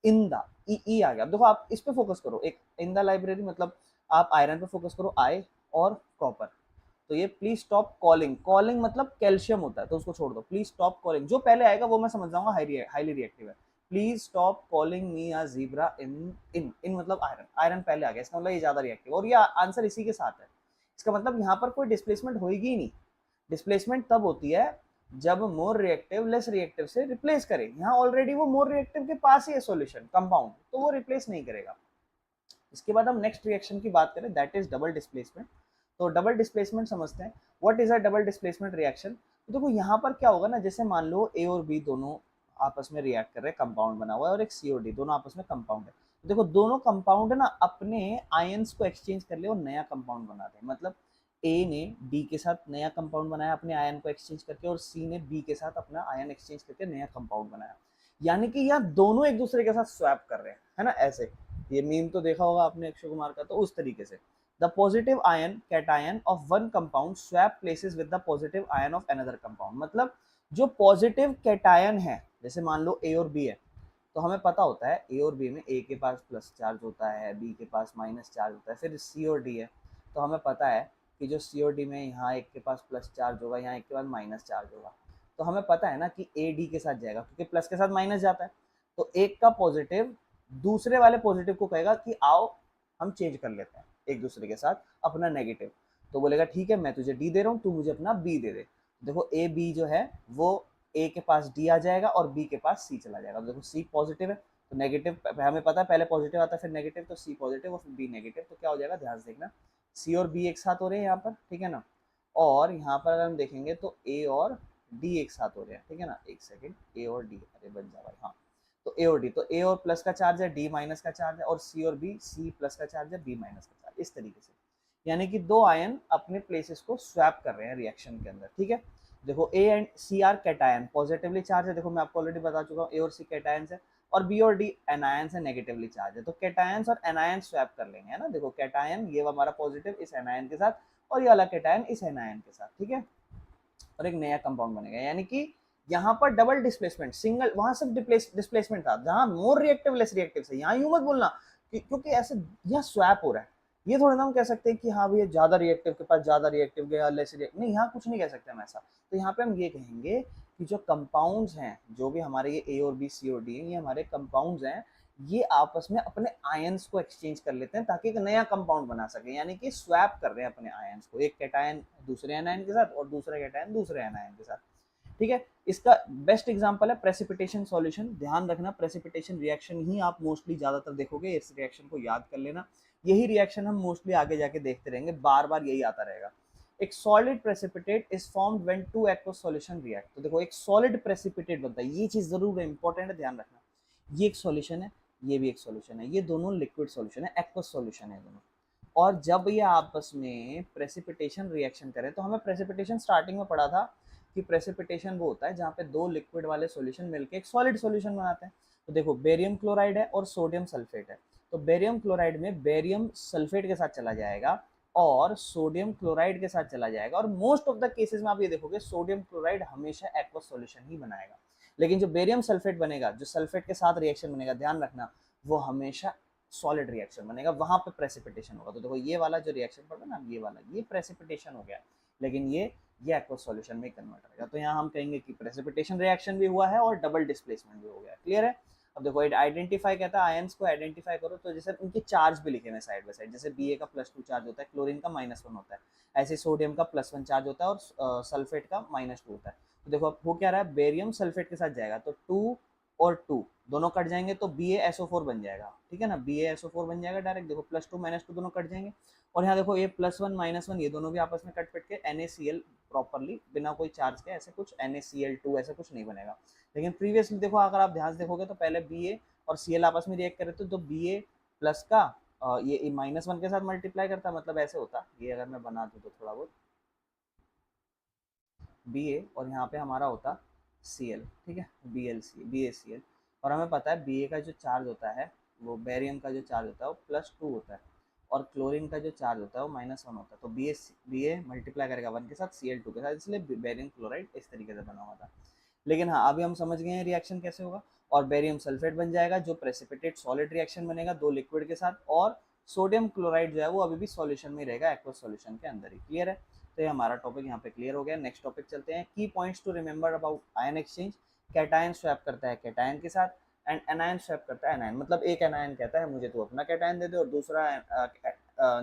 in the, ई आ गया। देखो आप इस पे फोकस करो, एक इन द लाइब्रेरी मतलब आप आयरन पे फोकस करो, आई और कॉपर। तो ये प्लीज स्टॉप कॉलिंग, कॉलिंग मतलब कैल्शियम होता है तो उसको छोड़ दो, प्लीज स्टॉप कॉलिंग, जो पहले आएगा वो मैं समझ जाऊंगा हाईली रिएक्टिव है। Please stop calling me a zebra in in in मतलब आयरन, आयरन पहले आ गया, इसका मतलब ये ज्यादा रिएक्टिव, और ये आंसर इसी के साथ है। इसका मतलब यहाँ पर कोई डिस्प्लेसमेंट होगी ही नहीं। डिस्प्लेसमेंट तब होती है जब मोर रिएक्टिव लेस रिएक्टिव से रिप्लेस करे। यहाँ ऑलरेडी वो मोर रिएक्टिव के पास ही है सॉल्यूशन कंपाउंड, तो वो रिप्लेस नहीं करेगा। इसके बाद हम नेक्स्ट रिएक्शन की बात करें, दैट इज डबल डिस्प्लेसमेंट। तो डबल डिस्प्लेसमेंट समझते हैं, what is a double displacement reaction. तो देखो यहाँ पर क्या होगा ना, जैसे मान लो ए और बी दोनों आपस में रिएक्ट कर रहे हैं, कंपाउंड बना हुआ है, और एक सी और डी दोनों आपस में कंपाउंड है। तो देखो दोनों कंपाउंड ना अपने आयंस को एक्सचेंज कर ले और नया कंपाउंड बनाते हैं। मतलब ए ने डी के साथ नया कंपाउंड बनाया अपने आयन को एक्सचेंज करके, और सी ने बी के साथ अपना आयन एक्सचेंज करके नया कंपाउंड बनाया। यानी कि यहाँ दोनों एक दूसरे के साथ स्वैप कर रहे हैं, है ना, ऐसे। ये मीम तो देखा होगा आपने अक्षय कुमार का, तो उस तरीके से the positive ion cation of one compound swap places with the positive ion of another compound. मतलब जो पॉजिटिव कैटायन है, जैसे मान लो ए और बी है, तो हमें पता होता है ए और बी में ए के पास प्लस चार्ज होता है, बी के पास माइनस चार्ज होता है। फिर सी और डी है, तो हमें पता है कि जो सी और डी में यहाँ एक के पास प्लस चार्ज होगा, यहाँ एक के पास माइनस चार्ज होगा। तो हमें पता है ना कि ए डी के साथ जाएगा, क्योंकि प्लस के साथ माइनस जाता है। तो एक का पॉजिटिव दूसरे वाले पॉजिटिव को कहेगा कि आओ हम चेंज कर लेते हैं एक दूसरे के साथ अपना नेगेटिव। तो बोलेगा ठीक है मैं तुझे डी दे रहा हूँ, तू मुझे अपना बी दे दे। देखो ए बी जो है वो ए के पास डी आ जाएगा और बी के पास सी चला जाएगा। देखो सी पॉजिटिव है तो नेगेटिव हमें पता है, पहले पॉजिटिव आता है फिर नेगेटिव, तो सी पॉजिटिव और फिर बी नेगेटिव। तो क्या हो जाएगा, ध्यान से देखना, सी और बी एक साथ हो रहे हैं यहाँ पर, ठीक है ना। और यहाँ पर अगर हम देखेंगे तो ए और डी एक साथ हो रहे हैं, ठीक है ना। एक सेकेंड, ए और डी, अरे बन जा भाई, हाँ। तो ए और डी, तो ए और प्लस का चार्ज है, डी माइनस का चार्ज है, और सी और बी, सी प्लस का चार्ज है, बी माइनस का चार्ज, इस तरीके से। यानी कि दो आयन अपने प्लेसेस को स्वैप कर रहे हैं रिएक्शन के अंदर, ठीक है। देखो A and C are cation, positively charge है, देखो मैं आपको ऑलरेडी बता चुका हूँ, ए और सी कैटायंस है, और बी और डी एनायंस है, नेगेटिवली चार्ज है। तो कैटायंस और एनायन स्वैप कर लेंगे, है ना। देखो कैटायन ये हमारा पॉजिटिव इस एनायन के साथ, और ये वाला कैटायन इस एनायन के साथ, ठीक है, और एक नया कंपाउंड बनेगा। यानी कि यहाँ पर डबल डिस्प्लेसमेंट, सिंगल, वहां सिर्फ डिस्प्लेसमेंट था, जहां मोर रिएक्टिव लेस रिएक्टिव से, यहाँ यूं मत बोलना क्योंकि ऐसे यहाँ स्वैप हो रहा है। ये थोड़ा ना हम कह सकते हैं कि हाँ भैया ज्यादा रिएक्टिव के पास ज्यादा रिएक्टिव गया, लेस रिएक्टिव नहीं, यहाँ कुछ नहीं कह सकते हम ऐसा। तो यहाँ पे हम ये कहेंगे कि जो कंपाउंड्स हैं, जो भी हमारे ये ए और बी सी और डी हैं, ये हमारे कंपाउंड्स हैं, ये आपस में अपने आयंस को एक्सचेंज कर लेते हैं ताकि एक नया कंपाउंड बना सके। यानी कि स्वैप कर रहे हैं अपने आयंस को, एक कैटायन दूसरे एनायन के साथ और दूसरा कैटायन दूसरे एनायन के साथ, ठीक है। इसका बेस्ट एग्जांपल है प्रेसिपिटेशन सॉल्यूशन। ध्यान रखना, प्रेसिपिटेशन रिएक्शन ही आप मोस्टली ज्यादातर देखोगे, इस रिएक्शन को याद कर लेना। यही रिएक्शन हम मोस्टली आगे जाके देखते रहेंगे, बार बार यही आता रहेगा। एक solid precipitate is formed when two aqueous solution react. तो देखो एक सॉलिड प्रेसिपिटेट बनता है, ये चीज जरूर इंपॉर्टेंट है, ध्यान रखना। ये एक सॉल्यूशन है, ये भी एक सॉल्यूशन है, ये दोनों लिक्विड सॉल्यूशन है, एक्वस सॉल्यूशन है दोनों। और जब ये आपस में प्रेसिपिटेशन रिएक्शन करें, तो हमें प्रेसिपिटेशन स्टार्टिंग में पढ़ा था कि प्रेसिपिटेशन वो होता है जहाँ पे दो लिक्विड वाले सॉल्यूशन मिलकर एक सॉलिड सॉल्यूशन बनाते हैं। तो देखो बेरियम क्लोराइड है और सोडियम सल्फेट है, तो बेरियम क्लोराइड में बेरियम सल्फेट के साथ चला जाएगा और सोडियम क्लोराइड के साथ चला जाएगा, और मोस्ट ऑफ द केसेस में आप ये देखोगे सोडियम क्लोराइड हमेशा एक्वस सॉल्यूशन ही बनाएगा। लेकिन जो बेरियम सल्फेट बनेगा, जो सल्फेट के साथ रिएक्शन बनेगा, ध्यान रखना, वो हमेशा सॉलिड रिएक्शन बनेगा, वहां पे प्रेसिपिटेशन होगा। तो देखो ये वाला जो रिएक्शन पड़ा ना, ये वाला, ये प्रेसिपिटेशन हो गया, लेकिन ये एक्वस सॉल्यूशन में कन्वर्ट होगा। तो यहाँ हम कहेंगे कि प्रेसिपिटेशन रिएक्शन भी हुआ है और डबल डिस्प्लेसमेंट भी हो गया। क्लियर है। अब देखो आइडेंटिफाई कहता है, आयंस को आइडेंटिफाई करो, तो जैसे उनके चार्ज भी लिखे हुए साइड बाय साइड, जैसे Ba का +2 चार्ज होता है, क्लोरीन का -1 होता है, ऐसे सोडियम का +1 चार्ज होता है और सल्फेट का -2 होता है। तो देखो अब हो क्या रहा है, बेरियम सल्फेट के साथ जाएगा तो 2 और 2 दोनों कट जाएंगे तो BaSO4 बन जाएगा, ठीक है ना। BaSO4 बन जाएगा डायरेक्ट, देखो +2 -2 दोनों कट जाएंगे, और यहाँ देखो ये +1 -1 ये दोनों भी आपस में कट के NaCl प्रॉपरली बिना कोई चार्ज के, ऐसे कुछ NaCl2 ऐसा कुछ नहीं बनेगा। लेकिन प्रीवियसली देखो, अगर आप ध्यान से देखोगे तो पहले Ba और Cl आपस में रिएक्ट करे तो Ba प्लस का ये -1 के साथ मल्टीप्लाई करता, मतलब ऐसे होता, ये अगर मैं बना दूँ तो थोड़ा बहुत Ba और यहाँ पे हमारा होता Cl, ठीक है, BaCl। और हमें पता है Ba का जो चार्ज होता है, वो बेरियम का जो चार्ज होता है वो +2 होता है, और क्लोरीन का जो चार्ज होता है वो -1 होता है, तो बी ए मल्टीप्लाई करेगा 1 के साथ Cl2 के साथ, इसलिए बेरियम क्लोराइड इस तरीके से बना हुआ था। लेकिन हाँ, अभी हम समझ गए हैं रिएक्शन कैसे होगा, और बेरियम सल्फेट बन जाएगा जो प्रेसिपिटेट सॉलिड रिएक्शन बनेगा 2 लिक्विड के साथ, और सोडियम क्लोराइड जो है वो अभी भी सॉल्यूशन में रहेगा, एक्वस सॉल्यूशन के अंदर ही। क्लियर है? तो ये हमारा टॉपिक यहाँ पे क्लियर हो गया। नेक्स्ट टॉपिक चलते हैं, key points to remember about ion exchange. Cation swap करता है कैटायन के साथ, एंड एनायन स्वैप करता है एनायन, मतलब एक एनायन कहता है मुझे तू अपना कैटायन दे दे, और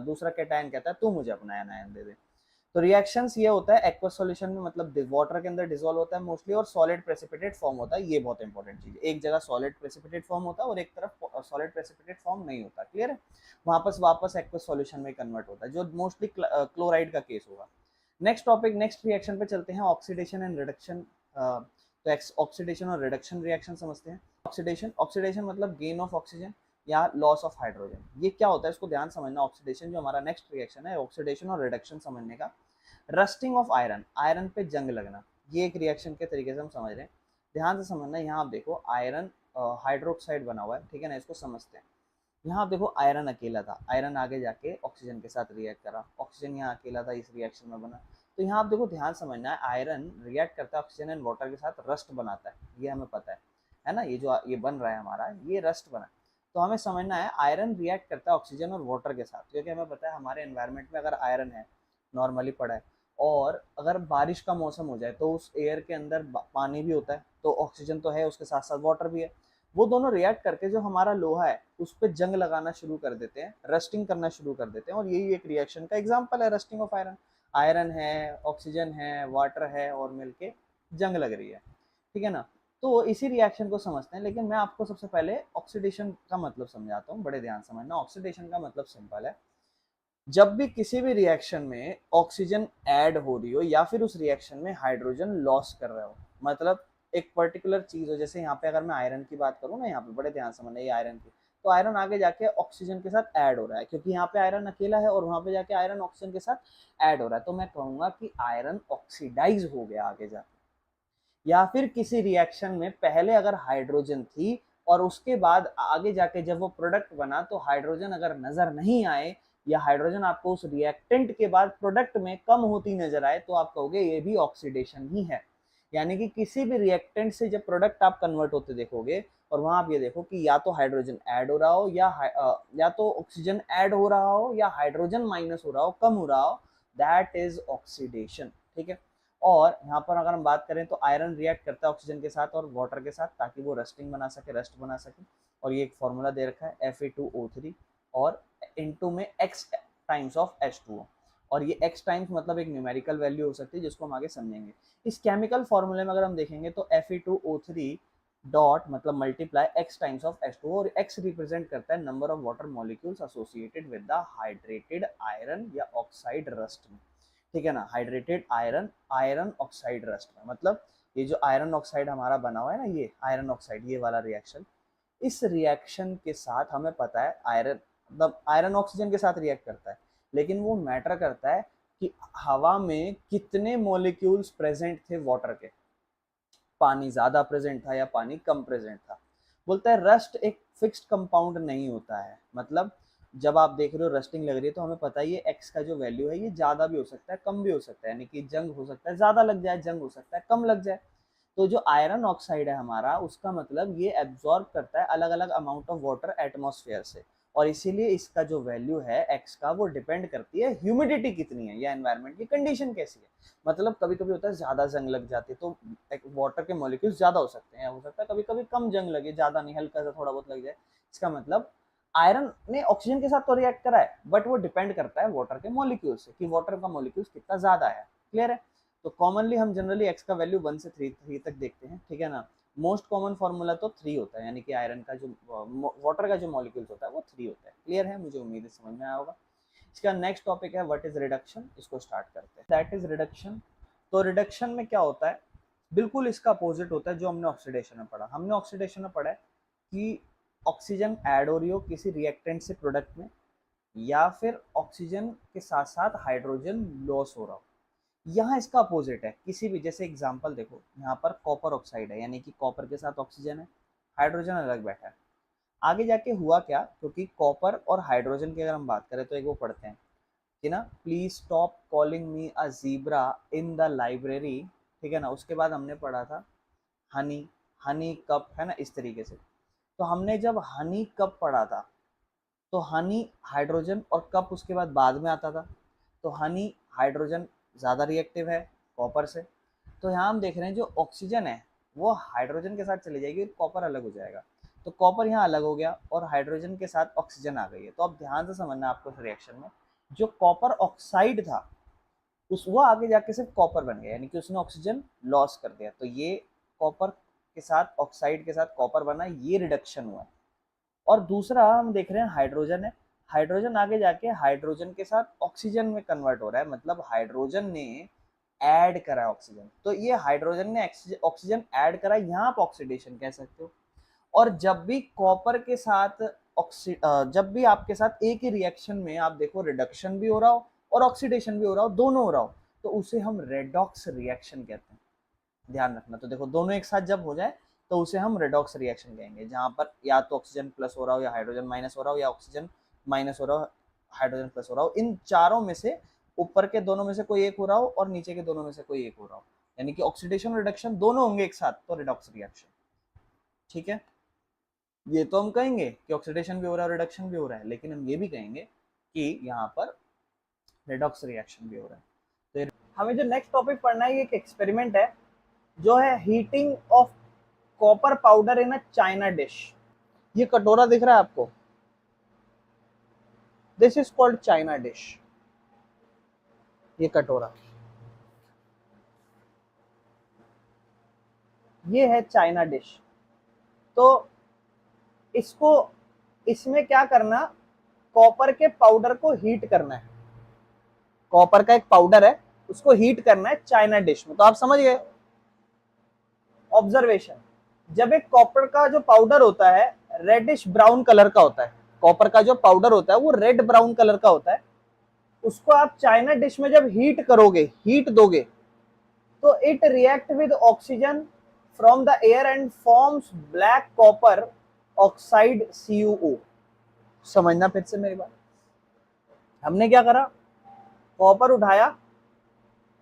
दूसरा कैटायन कहता है तू मुझे अपना एनायन दे दे। तो रिएक्शंस ये होता है एक्वस सॉल्यूशन में, मतलब वाटर के अंदर डिसॉल्व होता है मोस्टली, और सॉलिड प्रेसिपिटेट फॉर्म होता है। ये बहुत इंपॉर्टेंट चीज है, एक जगह सॉलिड प्रेसिपिटेट फॉर्म होता है और एक तरफ सॉलिड प्रेसिपिटेट फॉर्म नहीं होता। क्लियर है? वहां पर वापस एक्वस सॉल्यूशन में कन्वर्ट होता है, जो मोस्टली क्लोराइड का केस होगा। नेक्स्ट टॉपिक, नेक्स्ट रिएक्शन पे चलते हैं, ऑक्सीडेशन एंड रिडक्शन। तो ऑक्सीडेशन और रिडक्शन रिएक्शन समझते हैं। ऑक्सीडेशन, ऑक्सीडेशन मतलब गेन ऑफ ऑक्सीजन या लॉस ऑफ हाइड्रोजन। ये क्या होता है इसको ध्यान समझना। ऑक्सीडेशन जो हमारा नेक्स्ट रिएक्शन है, ऑक्सीडेशन और रिडक्शन समझने का। रस्टिंग ऑफ आयरन, आयरन पे जंग लगना, ये एक रिएक्शन के तरीके से हम समझ रहे हैं। ध्यान से समझना, यहाँ आप देखो आयरन हाइड्रोक्साइड बना हुआ है, ठीक है ना, इसको समझते हैं। यहाँ आप देखो आयरन अकेला था, आयरन आगे जाके ऑक्सीजन के साथ रिएक्ट करा, ऑक्सीजन यहाँ अकेला था, इस रिएक्शन में बना। तो यहाँ आप देखो, ध्यान समझना है, आयरन रिएक्ट करता है ऑक्सीजन एंड वाटर के साथ, रस्ट बनाता है, ये हमें पता है ना, ये जो ये बन रहा है हमारा, ये रस्ट बना। तो हमें समझना है आयरन रिएक्ट करता है ऑक्सीजन और वाटर के साथ, क्योंकि हमें पता है हमारे एनवायरनमेंट में अगर आयरन है नॉर्मली पड़ा है, और अगर बारिश का मौसम हो जाए तो उस एयर के अंदर पानी भी होता है, तो ऑक्सीजन तो है, उसके साथ साथ वाटर भी है। वो दोनों रिएक्ट करके जो हमारा लोहा है उस पर जंग लगाना शुरू कर देते हैं, रस्टिंग करना शुरू कर देते हैं, और यही एक रिएक्शन का एग्जाम्पल है, रस्टिंग ऑफ आयरन। आयरन है, ऑक्सीजन है, वाटर है, और मिलके जंग लग रही है, ठीक है ना। तो इसी रिएक्शन को समझते हैं, लेकिन मैं आपको सबसे पहले ऑक्सीडेशन का मतलब समझाता हूँ, बड़े ध्यान समझना। ऑक्सीडेशन का मतलब सिंपल है, जब भी किसी भी रिएक्शन में ऑक्सीजन ऐड हो रही हो या फिर उस रिएक्शन में हाइड्रोजन लॉस कर रहे हो, मतलब एक पर्टिकुलर चीज हो, जैसे यहाँ पे अगर मैं आयरन की बात करूँ ना, यहाँ पे बड़े ध्यान से समझना, ये आयरन की, तो आयरन आगे जाके ऑक्सीजन के साथ ऐड हो रहा है, क्योंकि यहाँ पे आयरन अकेला है और वहां पे जाके आयरन ऑक्सीजन के साथ ऐड हो रहा है, तो मैं कहूंगा कि आयरन ऑक्सीडाइज हो गया आगे जाके। या फिर किसी रिएक्शन में पहले अगर हाइड्रोजन थी और उसके बाद आगे जाके जब वो प्रोडक्ट बना, तो हाइड्रोजन अगर नजर नहीं आए, या हाइड्रोजन आपको उस रिएक्टेंट के बाद प्रोडक्ट में कम होती नजर आए, तो आप कहोगे ये भी ऑक्सीडेशन ही है। यानी कि किसी भी रिएक्टेंट से जब प्रोडक्ट आप कन्वर्ट होते देखोगे, और वहां आप ये देखो कि या तो हाइड्रोजन ऐड हो रहा हो, या तो ऑक्सीजन ऐड हो रहा हो, या हाइड्रोजन माइनस हो रहा हो, कम हो रहा हो, दैट इज ऑक्सीडेशन, ठीक है। और यहाँ पर अगर हम बात करें तो आयरन रिएक्ट करता है ऑक्सीजन के साथ और वाटर के साथ, ताकि वो रस्टिंग बना सके, रस्ट बना सके। और ये एक फॉर्मूला दे रखा है Fe2O3, और इनटू में x टाइम्स ऑफ H2O, और ये x टाइम्स मतलब एक न्यूमेरिकल वैल्यू हो सकती है, जिसको हम आगे समझेंगे। इस केमिकल फॉर्मूले में अगर हम देखेंगे तो Fe2O3 डॉट मतलब multiply x times of H2O, और x रिप्रेजेंट करता है number of water molecules associated with the hydrated iron या ऑक्साइड रस्ट में, ठीक है ना। Hydrated iron, iron oxide rust में, मतलब ये जो आयरन ऑक्साइड हमारा बना हुआ है ना, ये आयरन ऑक्साइड, ये वाला रिएक्शन, इस रिएक्शन के साथ हमें पता है आयरन, मतलब आयरन ऑक्सीजन के साथ रिएक्ट करता है, लेकिन वो मैटर करता है कि हवा में कितने मॉलिक्यूल्स प्रेजेंट थे वाटर के, पानी ज्यादा प्रेजेंट था या पानी कम प्रेजेंट था। बोलता है रस्ट एक फिक्स्ड कंपाउंड नहीं होता है, मतलब जब आप देख रहे हो रस्टिंग लग रही है, तो हमें पता है ये एक्स का जो वैल्यू है ये ज्यादा भी हो सकता है, कम भी हो सकता है, यानी कि जंग हो सकता है ज्यादा लग जाए, जंग हो सकता है कम लग जाए। तो जो आयरन ऑक्साइड है हमारा, उसका मतलब ये एब्जॉर्ब करता है अलग अलग अमाउंट ऑफ वाटर एटमॉस्फेयर से, और इसीलिए इसका जो वैल्यू है एक्स का, वो डिपेंड करती है ह्यूमिडिटी कितनी है या एनवायरनमेंट की कंडीशन कैसी है। मतलब कभी कभी होता है ज्यादा जंग लग जाती है, तो वाटर के मॉलिक्यूल्स ज्यादा हो सकते हैं, हो सकता है कभी कभी कम जंग लगे, ज्यादा नहीं, हल्का सा थोड़ा बहुत लग जाए। इसका मतलब आयरन ने ऑक्सीजन के साथ तो रिएक्ट करा है, बट वो डिपेंड करता है वाटर के मॉलिक्यूल से, कि वाटर का मॉलिक्यूल्स कितना ज्यादा है। क्लियर है? तो कॉमनली हम जनरली एक्स का वैल्यू 1 से 3 तक देखते हैं, ठीक है ना। मोस्ट कॉमन फॉर्मूला तो 3 होता है, यानी कि आयरन का जो वाटर का जो मॉलिक्यूल्स होता है वो 3 होता है। क्लियर है? मुझे उम्मीद है समझ में आया होगा। इसका नेक्स्ट टॉपिक है व्हाट इज रिडक्शन, इसको स्टार्ट करते हैं। That is reduction. तो रिडक्शन में क्या होता है, बिल्कुल इसका अपोजिट होता है जो हमने ऑक्सीडेशन में पढ़ा। हमने ऑक्सीडेशन में पढ़ा है कि ऑक्सीजन ऐड हो रही हो किसी रिएक्टेंट से प्रोडक्ट में, या फिर ऑक्सीजन के साथ साथ हाइड्रोजन लॉस हो रहा हो। यहाँ इसका अपोजिट है, किसी भी, जैसे एग्जांपल देखो, यहाँ पर कॉपर ऑक्साइड है, यानी कि कॉपर के साथ ऑक्सीजन है, हाइड्रोजन अलग बैठा है। आगे जाके हुआ क्या, क्योंकि कॉपर और हाइड्रोजन की अगर हम बात करें तो एक वो पढ़ते हैं कि ना, please stop calling me a zebra in the library, ठीक है ना। उसके बाद हमने पढ़ा था हनी, हनी कप, है ना, इस तरीके से। तो हमने जब हनी कप पढ़ा था तो हनी हाइड्रोजन और कप उसके बाद में आता था। तो हनी हाइड्रोजन ज़्यादा रिएक्टिव है कॉपर से, तो यहाँ हम देख रहे हैं जो ऑक्सीजन है वो हाइड्रोजन के साथ चली जाएगी और कॉपर अलग हो जाएगा। तो कॉपर यहाँ अलग हो गया और हाइड्रोजन के साथ ऑक्सीजन आ गई है। तो अब ध्यान से समझना आपको इस रिएक्शन में, जो कॉपर ऑक्साइड था उस वो आगे जाके सिर्फ कॉपर बन गया, यानी कि उसने ऑक्सीजन लॉस कर दिया। तो ये कॉपर के साथ ऑक्साइड के साथ कॉपर बना, ये रिडक्शन हुआ। और दूसरा हम देख रहे हैं हाइड्रोजन है, हाइड्रोजन आगे जाके हाइड्रोजन के साथ ऑक्सीजन में कन्वर्ट हो रहा है, मतलब हाइड्रोजन ने ऐड करा ऑक्सीजन। तो ये हाइड्रोजन ने ऑक्सीजन ऐड करा, यहाँ आप ऑक्सीडेशन कह सकते हो। और जब भी कॉपर के साथ जब भी आपके साथ एक ही रिएक्शन में आप देखो रिडक्शन भी हो रहा हो और ऑक्सीडेशन भी हो रहा हो, दोनों हो रहा हो, तो उसे हम रेडॉक्स रिएक्शन कहते हैं। ध्यान रखना। तो देखो दोनों एक साथ जब हो जाए तो उसे हम रेडॉक्स रिएक्शन कहेंगे, जहां पर या तो ऑक्सीजन प्लस हो रहा हो या हाइड्रोजन माइनस हो रहा हो, या ऑक्सीजन माइनस हो रहा हो हाइड्रोजन प्लस हो रहा हो। इन चारों में से ऊपर के दोनों में से कोई एक हो रहा हो और नीचे के दोनों में से कोई एक हो रहा हो, यानी कि ऑक्सीडेशन और रिडक्शन दोनों होंगे एक साथ, तो रेडॉक्स रिएक्शन। ठीक है, ये तो हम कहेंगे कि ऑक्सीडेशन भी हो रहा है रिडक्शन भी हो रहा है, लेकिन हम ये भी कहेंगे कि यहाँ पर रेडॉक्स रिएक्शन भी हो रहा है। तो हमें जो नेक्स्ट टॉपिक पढ़ना है, ये एक एक्सपेरिमेंट है जो है heating of copper powder in a China dish. ये कटोरा दिख रहा है आपको, this is called China dish. ये कटोरा, ये है चाइना डिश। तो इसको, इसमें क्या करना, कॉपर के पाउडर को हीट करना है। कॉपर का एक पाउडर है, उसको हीट करना है चाइना डिश में। तो आप समझ गए। ऑब्जर्वेशन, जब एक कॉपर का जो पाउडर होता है रेडिश ब्राउन कलर का होता है, कॉपर का जो पाउडर होता है वो रेड ब्राउन कलर का होता है, उसको आप चाइना डिश में जब हीट करोगे, हीट दोगे, तो it react with oxygen from the air and forms black copper oxide CuO। समझना फिर से मेरी बात। हमने क्या करा, कॉपर उठाया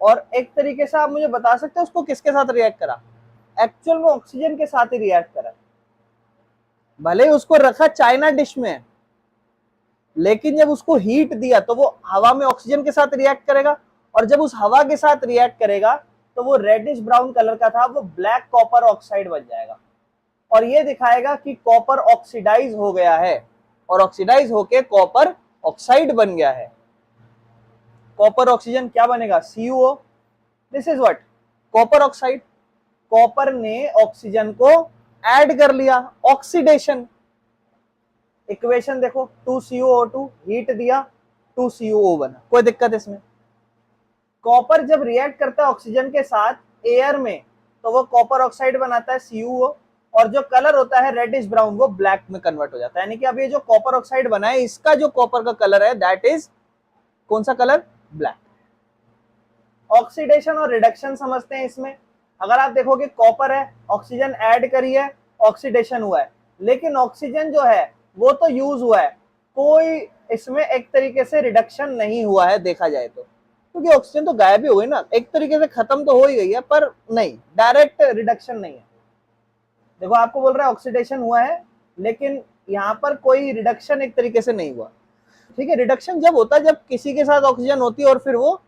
और एक तरीके से आप मुझे बता सकते हैं उसको किसके साथ रिएक्ट करा, एक्चुअल में ऑक्सीजन के साथ ही रिएक्ट करा। भले ही उसको रखा चाइना डिश में, लेकिन जब उसको हीट दिया तो वो हवा में ऑक्सीजन के साथ रिएक्ट करेगा, और जब उस हवा के साथ रिएक्ट करेगा तो वो रेडिश ब्राउन कलर का था वो ब्लैक कॉपर ऑक्साइड बन जाएगा, और ये दिखाएगा कि कॉपर ऑक्सीडाइज हो गया है, और ऑक्सीडाइज होके कॉपर ऑक्साइड बन गया है। कॉपर ऑक्सीजन क्या बनेगा, CuO। This is what, copper oxide. Copper ने ऑक्सीजन को ऐड कर लिया, ऑक्सीडेशन। इक्वेशन देखो, 2CuO2, हीट दिया 2CuO बना, कोई दिक्कत इसमें। कॉपर जब रिएक्ट करता है ऑक्सीजन के साथ एयर में तो वो कॉपर ऑक्साइड बनाता है CuO, और जो कलर होता है रेडिश ब्राउन वो ब्लैक में कन्वर्ट हो जाता है। यानी कि अब ये जो कॉपर ऑक्साइड बना है इसका जो कॉपर का कलर है दैट इज कौन सा कलर, ब्लैक। ऑक्सीडेशन और रिडक्शन समझते हैं इसमें। अगर आप देखोगे कॉपर है, ऑक्सीजन ऐड करी है, ऑक्सीडेशन हुआ है, लेकिन ऑक्सीजन जो है वो तो यूज हुआ है, कोई इसमें एक तरीके से रिडक्शन नहीं हुआ है देखा जाए तो, क्योंकि ऑक्सीजन तो गायब ही हो गई ना, एक तरीके से खत्म तो हो ही गई है, पर नहीं, डायरेक्ट रिडक्शन नहीं है। देखो आपको बोल रहा है ऑक्सीडेशन हुआ है, लेकिन यहाँ पर कोई रिडक्शन एक तरीके से नहीं हुआ। ठीक है, रिडक्शन जब होता है जब किसी के साथ ऑक्सीजन होती है और फिर वो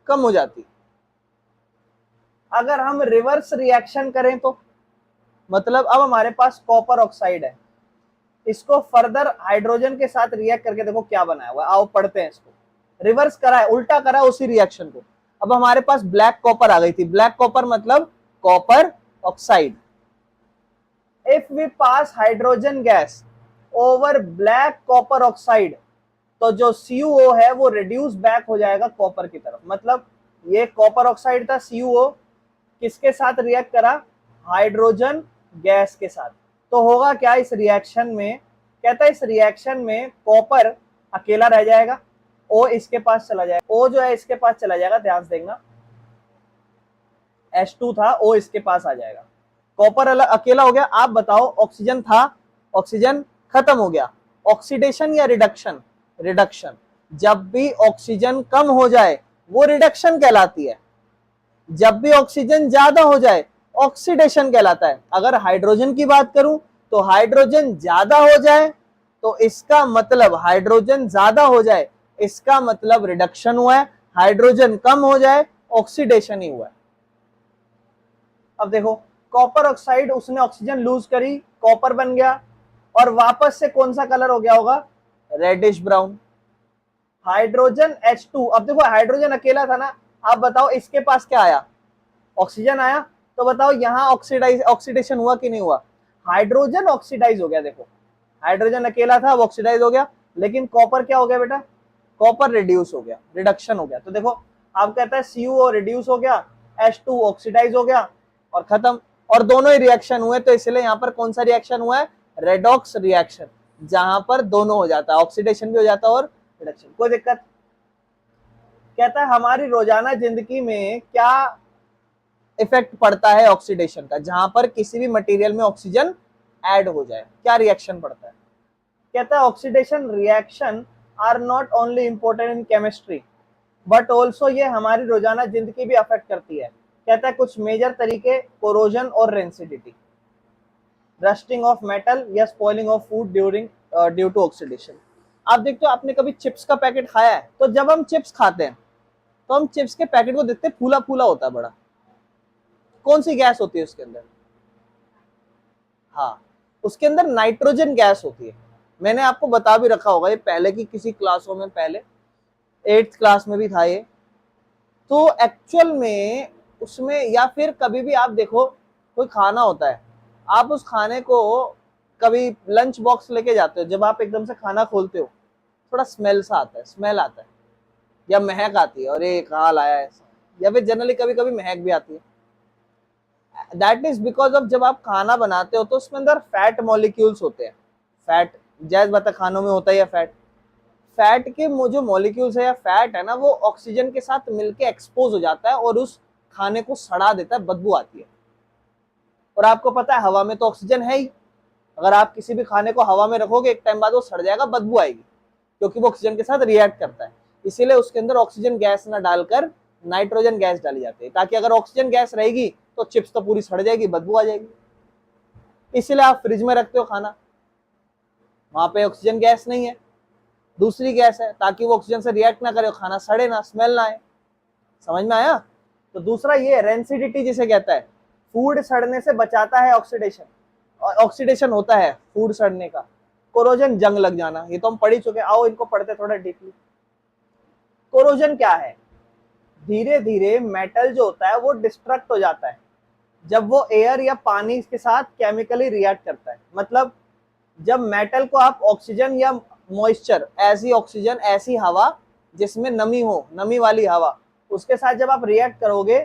कम हो जाती। अगर हम रिवर्स रिएक्शन करें तो मतलब अब हमारे पास कॉपर ऑक्साइड है, इसको फर्दर हाइड्रोजन के साथ रिएक्ट करके देखो क्या बनाया हुआ है। आओ पढ़ते हैं इसको। रिवर्स करा है, उल्टा करा है उसी रिएक्शन को। अब हमारे पास ब्लैक कॉपर आ गई थी, ब्लैक कॉपर मतलब copper oxide. If we pass hydrogen gas over black copper oxide, तो जो CuO है वो रिड्यूस बैक हो जाएगा कॉपर की तरफ। मतलब ये कॉपर ऑक्साइड था, CuO किसके साथ रिएक्ट करा, हाइड्रोजन गैस के साथ। तो होगा क्या इस रिएक्शन में, कहता है इस रिएक्शन में कॉपर अकेला रह जाएगा, O इसके पास चला जाएगा, O जो है इसके पास चला जाएगा, ध्यान से देखना, H2 था, O इसके पास आ जाएगा, कॉपर अकेला हो गया। आप बताओ ऑक्सीजन था, ऑक्सीजन खत्म हो गया। ऑक्सीडेशन या रिडक्शन? रिडक्शन। जब भी ऑक्सीजन कम हो जाए वो रिडक्शन कहलाती है, जब भी ऑक्सीजन ज्यादा हो जाए ऑक्सीडेशन कहलाता है। अगर हाइड्रोजन की बात करूं तो हाइड्रोजन ज्यादा हो जाए तो इसका मतलब, हाइड्रोजन ज्यादा हो जाए इसका मतलब रिडक्शन हुआ है, हाइड्रोजन कम हो जाए ऑक्सीडेशन ही हुआ है। अब देखो कॉपर ऑक्साइड, उसने ऑक्सीजन लूज करी, कॉपर बन गया और वापस से कौन सा कलर हो गया होगा? Reddish brown. हाइड्रोजन H2, अब देखो हाइड्रोजन अकेला था ना, आप बताओ इसके पास क्या आया? ऑक्सीजन आया। तो बताओ यहां ऑक्सीडेशन हुआ कि नहीं हुआ? हाइड्रोजन ऑक्सीडाइज हो गया। देखो हाइड्रोजन अकेला था, वो ऑक्सीडाइज हो गया, लेकिन कॉपर क्या हो गया बेटा? कॉपर रिड्यूस हो गया, रिडक्शन हो गया। तो देखो आप कहता है CuO रिड्यूस हो गया, H2 ऑक्सीडाइज हो गया और खत्म। और दोनों ही रिएक्शन हुए, तो इसलिए यहां पर कौन सा रिएक्शन हुआ है? रेडॉक्स रिएक्शन, जहां पर दोनों हो जाता है, ऑक्सीडेशन भी हो जाता है और रिडक्शन। कोई दिक्कत? कहता है हमारी रोजाना जिंदगी में क्या इफेक्ट पड़ता है ऑक्सीडेशन का, जहां पर किसी भी मटेरियल में ऑक्सीजन ऐड हो जाए, क्या रिएक्शन पड़ता है? कहता है oxidation reaction are not only important in chemistry but also ये हमारी रोजाना जिंदगी भी अफेक्ट करती है। कहता है कुछ मेजर तरीके, कोरोजन और रेंसिडिटी, रस्टिंग ऑफ मेटल या spoiling of food due to oxidation. आप देखते हो, आपने कभी चिप्स का पैकेट खाया है? तो जब हम चिप्स खाते हैं तो हम चिप्स के पैकेट को देखते हैं, फूला फूला होता है बड़ा। कौन सी गैस होती है उसके अंदर? हाँ, उसके अंदर नाइट्रोजन गैस होती है। मैंने आपको बता भी रखा होगा ये पहले की किसी क्लासों में, पहले 8th क्लास में भी था ये। तो एक्चुअल में उसमें, या फिर कभी भी आप देखो कोई खाना होता है, आप उस खाने को कभी लंच बॉक्स लेके जाते हो, जब आप एकदम से खाना खोलते हो थोड़ा स्मेल सा आता है, स्मेल आता है या महक आती है, और ये कहाँ लाया है ऐसा, या फिर जनरली कभी कभी महक भी आती है। दैट इज बिकॉज ऑफ, जब आप खाना बनाते हो तो उसमें अंदर फैट मॉलिक्यूल्स होते हैं। फैट जैज बता खानों में होता है या फैट, फैट के जो मॉलिक्यूल्स है या फैट है ना, वो ऑक्सीजन के साथ मिलके एक्सपोज हो जाता है और उस खाने को सड़ा देता है, बदबू आती है। और आपको पता है हवा में तो ऑक्सीजन है ही, अगर आप किसी भी खाने को हवा में रखोगे एक टाइम बाद वो सड़ जाएगा, बदबू आएगी, क्योंकि वो ऑक्सीजन के साथ रिएक्ट करता है। इसीलिए उसके अंदर ऑक्सीजन गैस ना डालकर नाइट्रोजन गैस डाली जाती है, ताकि अगर ऑक्सीजन गैस रहेगी तो चिप्स तो पूरी सड़ जाएगी, बदबू आ जाएगी। इसीलिए आप फ्रिज में रखते हो खाना, वहां पे ऑक्सीजन गैस नहीं है, दूसरी गैस है, ताकि वो ऑक्सीजन से रिएक्ट ना करे, खाना सड़े ना, स्मेल ना आए। समझ में आया? तो दूसरा ये रेंसिडिटी जिसे कहता है, फूड सड़ने से बचाता है ऑक्सीडेशन, और ऑक्सीडेशन होता है फूड सड़ने का। कोरोजन जंग लग जाना, ये तो हम पढ़ ही चुके, आओ इनको पढ़ते थोड़ा डीपली। कोरोजन क्या है? धीरे धीरे मेटल जो होता है वो डिस्ट्रक्ट हो जाता है जब वो एयर या पानी के साथ केमिकली रिएक्ट करता है। मतलब जब मेटल को आप ऑक्सीजन या मॉइस्चर, ऐसी ऑक्सीजन, ऐसी हवा जिसमें नमी हो, नमी वाली हवा, उसके साथ जब आप रिएक्ट करोगे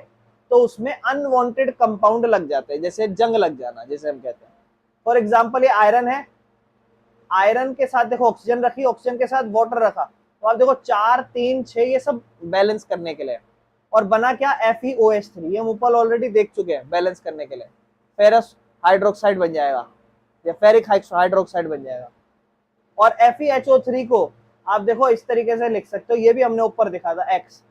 तो उसमें अनवांटेड कंपाउंड लग जाते हैं, जैसे जंग लग जाना जैसे हम कहते हैं। फॉर एग्जांपल ये आयरन है, आयरन के साथ देखो ऑक्सीजन रखी, ऑक्सीजन के साथ वाटर रखा, तो आप देखो 4 3 6 ये सब बैलेंस करने के लिए, और बना क्या? FeOH3, ये हम ऊपर ऑलरेडी देख चुके हैं, बैलेंस करने के लिए फेरस हाइड्रोक्साइड बन जाएगा या फेरिक हाइड्रोक्साइड बन जाएगा। और FeHO3 को आप देखो इस तरीके से लिख सकते हो, ये भी हमने ऊपर दिखा था X,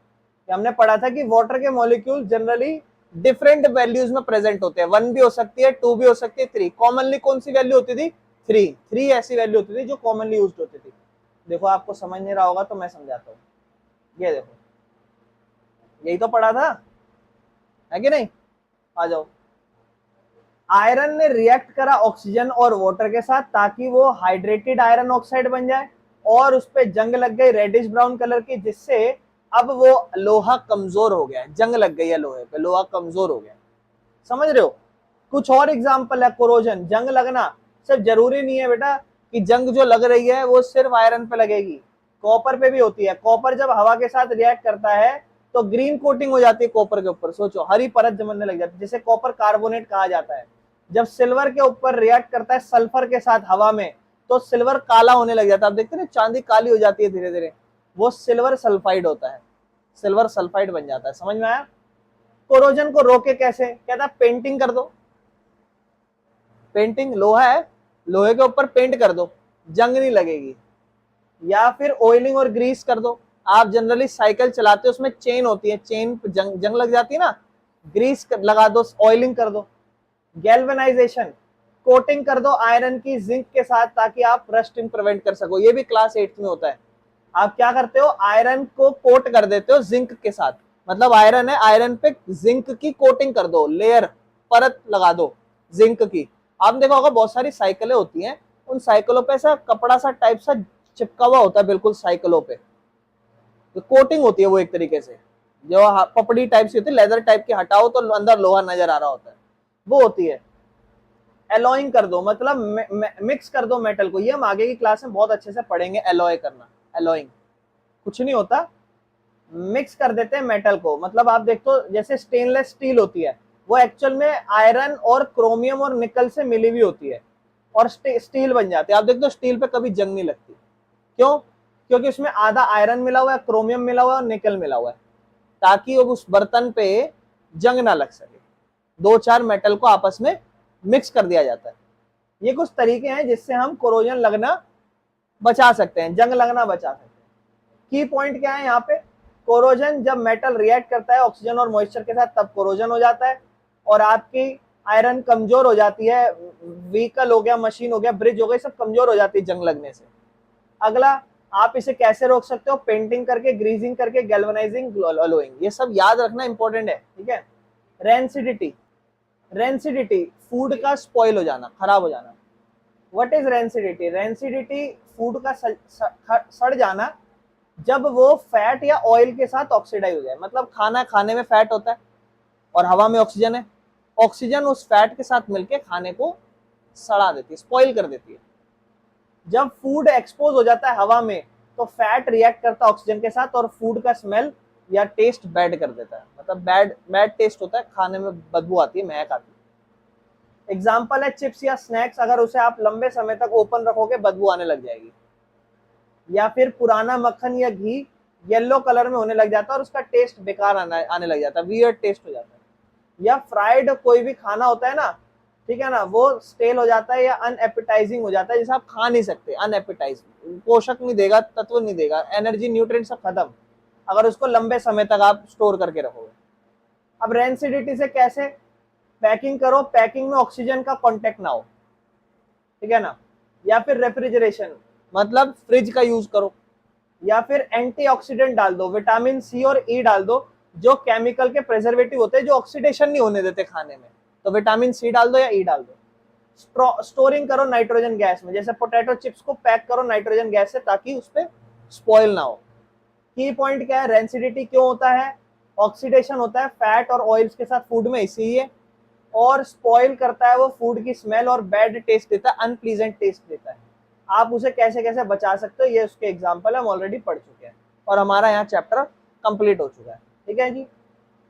हमने पढ़ा था कि वाटर के मॉलिक्यूल जनरली डिफरेंट वैल्यूज में प्रेजेंट होते हैं, 1 भी हो सकती है, 2 भी हो सकती है, 3। कॉमनली कौन सी वैल्यू होती थी? 3 ऐसी वैल्यू होती थी जो कॉमनली यूज्ड होती थी। देखो आपको समझ नहीं रहा होगा तो मैं समझाता हूँ, ये देखो यही तो पढ़ा था, है कि नहीं? आ जाओ। आयरन ने रिएक्ट करा ऑक्सीजन और वाटर के साथ ताकि वो हाइड्रेटेड आयरन ऑक्साइड बन जाए, और उस पे जंग लग गई रेडिश ब्राउन कलर की, जिससे अब वो लोहा कमजोर हो गया, जंग लग गई है लोहे पे, लोहा कमजोर हो गया। समझ रहे हो? कुछ और एग्जांपल है कोरोजन, जंग लगना। सिर्फ जरूरी नहीं है बेटा कि जंग जो लग रही है वो सिर्फ आयरन पे लगेगी, कॉपर पे भी होती है। कॉपर जब हवा के साथ रिएक्ट करता है तो ग्रीन कोटिंग हो जाती है कॉपर के ऊपर, सोचो हरी परत जमने लग जाती है, जिसे कॉपर कार्बोनेट कहा जाता है। जब सिल्वर के ऊपर रिएक्ट करता है सल्फर के साथ हवा में, तो सिल्वर काला होने लग जाता है। आप देखते हैं चांदी काली हो जाती है धीरे धीरे, वो सिल्वर सल्फाइड होता है, सिल्वर सल्फाइड बन जाता है। समझ में आया? कोरोजन को रोके कैसे? कहता है पेंटिंग कर दो, पेंटिंग, लोहा है, लोहे के ऊपर पेंट कर दो, जंग नहीं लगेगी। या फिर ऑयलिंग और ग्रीस कर दो, आप जनरली साइकिल चलाते हो उसमें चेन होती है, चेन पे जंग लग जाती है ना, ग्रीस लगा दो, ऑयलिंग कर दो। गैल्वेनाइजेशन, कोटिंग कर दो आयरन की जिंक के साथ ताकि आप रस्टिंग प्रिवेंट कर सको, ये भी क्लास 8 में होता है। आप क्या करते हो, आयरन को कोट कर देते हो जिंक के साथ, मतलब आयरन है, आयरन पे जिंक की कोटिंग कर दो, लेयर, परत लगा दो जिंक की। आपने देखा होगा बहुत सारी साइकिलें होती हैं, उन साइकिलों पे ऐसा कपड़ा सा टाइप सा चिपका हुआ होता है बिल्कुल साइकिलों पे, तो कोटिंग होती है वो एक तरीके से, जो पपड़ी टाइप की होती है, लेदर टाइप की, हटाओ तो अंदर लोहा नजर आ रहा होता है, वो होती है। एलॉइंग कर दो, मतलब मिक्स कर दो मेटल को, ये हम आगे की क्लास में बहुत अच्छे से पढ़ेंगे, एलॉय करना। एलॉइंग कुछ नहीं होता, मिक्स कर देते हैं मेटल को, मतलब आप देखो जैसे स्टेनलेस स्टील होती है, वो एक्चुअल में आयरन और क्रोमियम और निकल से मिली हुई होती है और स्टील बन जाती है। आप देखते हो स्टील पे कभी जंग नहीं लगती, क्यों? क्योंकि उसमें आधा आयरन मिला हुआ है, क्रोमियम मिला हुआ है और निकल मिला हुआ है, ताकि वो उस बर्तन पे जंग ना लग सके। दो चार मेटल को आपस में मिक्स कर दिया जाता है। ये कुछ तरीके हैं जिससे हम कोरोजन लगना बचा सकते हैं, जंग लगना बचा सकते हैं। की पॉइंट क्या है यहाँ पे, कोरोजन जब मेटल रिएक्ट करता है ऑक्सीजन और मॉइस्चर के साथ तब कोरोजन हो जाता है, और आपकी आयरन कमजोर हो जाती है, व्हीकल हो गया, मशीन हो गया, ब्रिज हो गई, सब कमजोर हो जाती है जंग लगने से। अगला, आप इसे कैसे रोक सकते हो, पेंटिंग करके, ग्रीजिंग करके, गैल्वेनाइजिंग, अलोइंग, ये सब याद रखना इंपॉर्टेंट है, ठीक है। रेंसिडिटी, रेंसिडिटी फूड का स्पॉइल हो जाना, खराब हो जाना। What is rancidity? Rancidity food का सड़ जाना जब वो फैट या ऑयल के साथ ऑक्सीडाइज हो जाए, मतलब खाना, खाने में फैट होता है और हवा में ऑक्सीजन है, ऑक्सीजन उस फैट के साथ मिलके खाने को सड़ा देती है, स्पॉइल कर देती है। जब फूड एक्सपोज हो जाता है हवा में तो फैट रिएक्ट करता है ऑक्सीजन के साथ और फूड का स्मेल या टेस्ट बैड कर देता है, मतलब बैड बैड टेस्ट होता है, खाने में बदबू आती है, महक आती है। एग्जाम्पल है चिप्स या स्नैक्स, अगर उसे आप लंबे समय तक ओपन रखोगे बदबू आने लग जाएगी। या फिर पुराना मक्खन या घी येलो कलर में होने लग जाता है और उसका टेस्ट बेकार आने लग जाता है, वियर्ड टेस्ट हो जाता है। या फ्राइड कोई भी खाना होता है ना, ठीक है ना, वो स्टेल हो जाता है या अनएपेटाइजिंग हो जाता है, जिसे आप खा नहीं सकते, अनएपेटाइजिंग, पोषक नहीं देगा, तत्व नहीं देगा, एनर्जी न्यूट्रिएंट सब खत्म अगर उसको लंबे समय तक आप स्टोर करके रखोगे। अब रेंसिडिटी से कैसे, पैकिंग करो, पैकिंग में ऑक्सीजन का कॉन्टेक्ट ना हो, ठीक है ना। या फिर रेफ्रिजरेशन, मतलब फ्रिज का यूज करो। या फिर एंटीऑक्सीडेंट डाल दो, विटामिन सी और ई डाल दो, जो केमिकल के प्रिजर्वेटिव होते हैं जो ऑक्सीडेशन नहीं होने देते खाने में, तो विटामिन सी डाल दो या ई डाल दो। स्टोरिंग करो नाइट्रोजन गैस में, जैसे पोटैटो चिप्स को पैक करो नाइट्रोजन गैस से ताकि उस पर स्पॉइल ना हो। की पॉइंट क्या है, रेंसिडिटी क्यों होता है, ऑक्सीडेशन होता है फैट और ऑयल्स के साथ फूड में, इसीलिए, और स्पॉइल करता है वो फूड की स्मेल और बैड टेस्ट देता है, अनप्लीजेंट टेस्ट देता है। आप उसे कैसे कैसे बचा सकते हो, ये उसके एग्जाम्पल हम ऑलरेडी पढ़ चुके हैं और हमारा यहाँ चैप्टर कंप्लीट हो चुका है, ठीक है जी।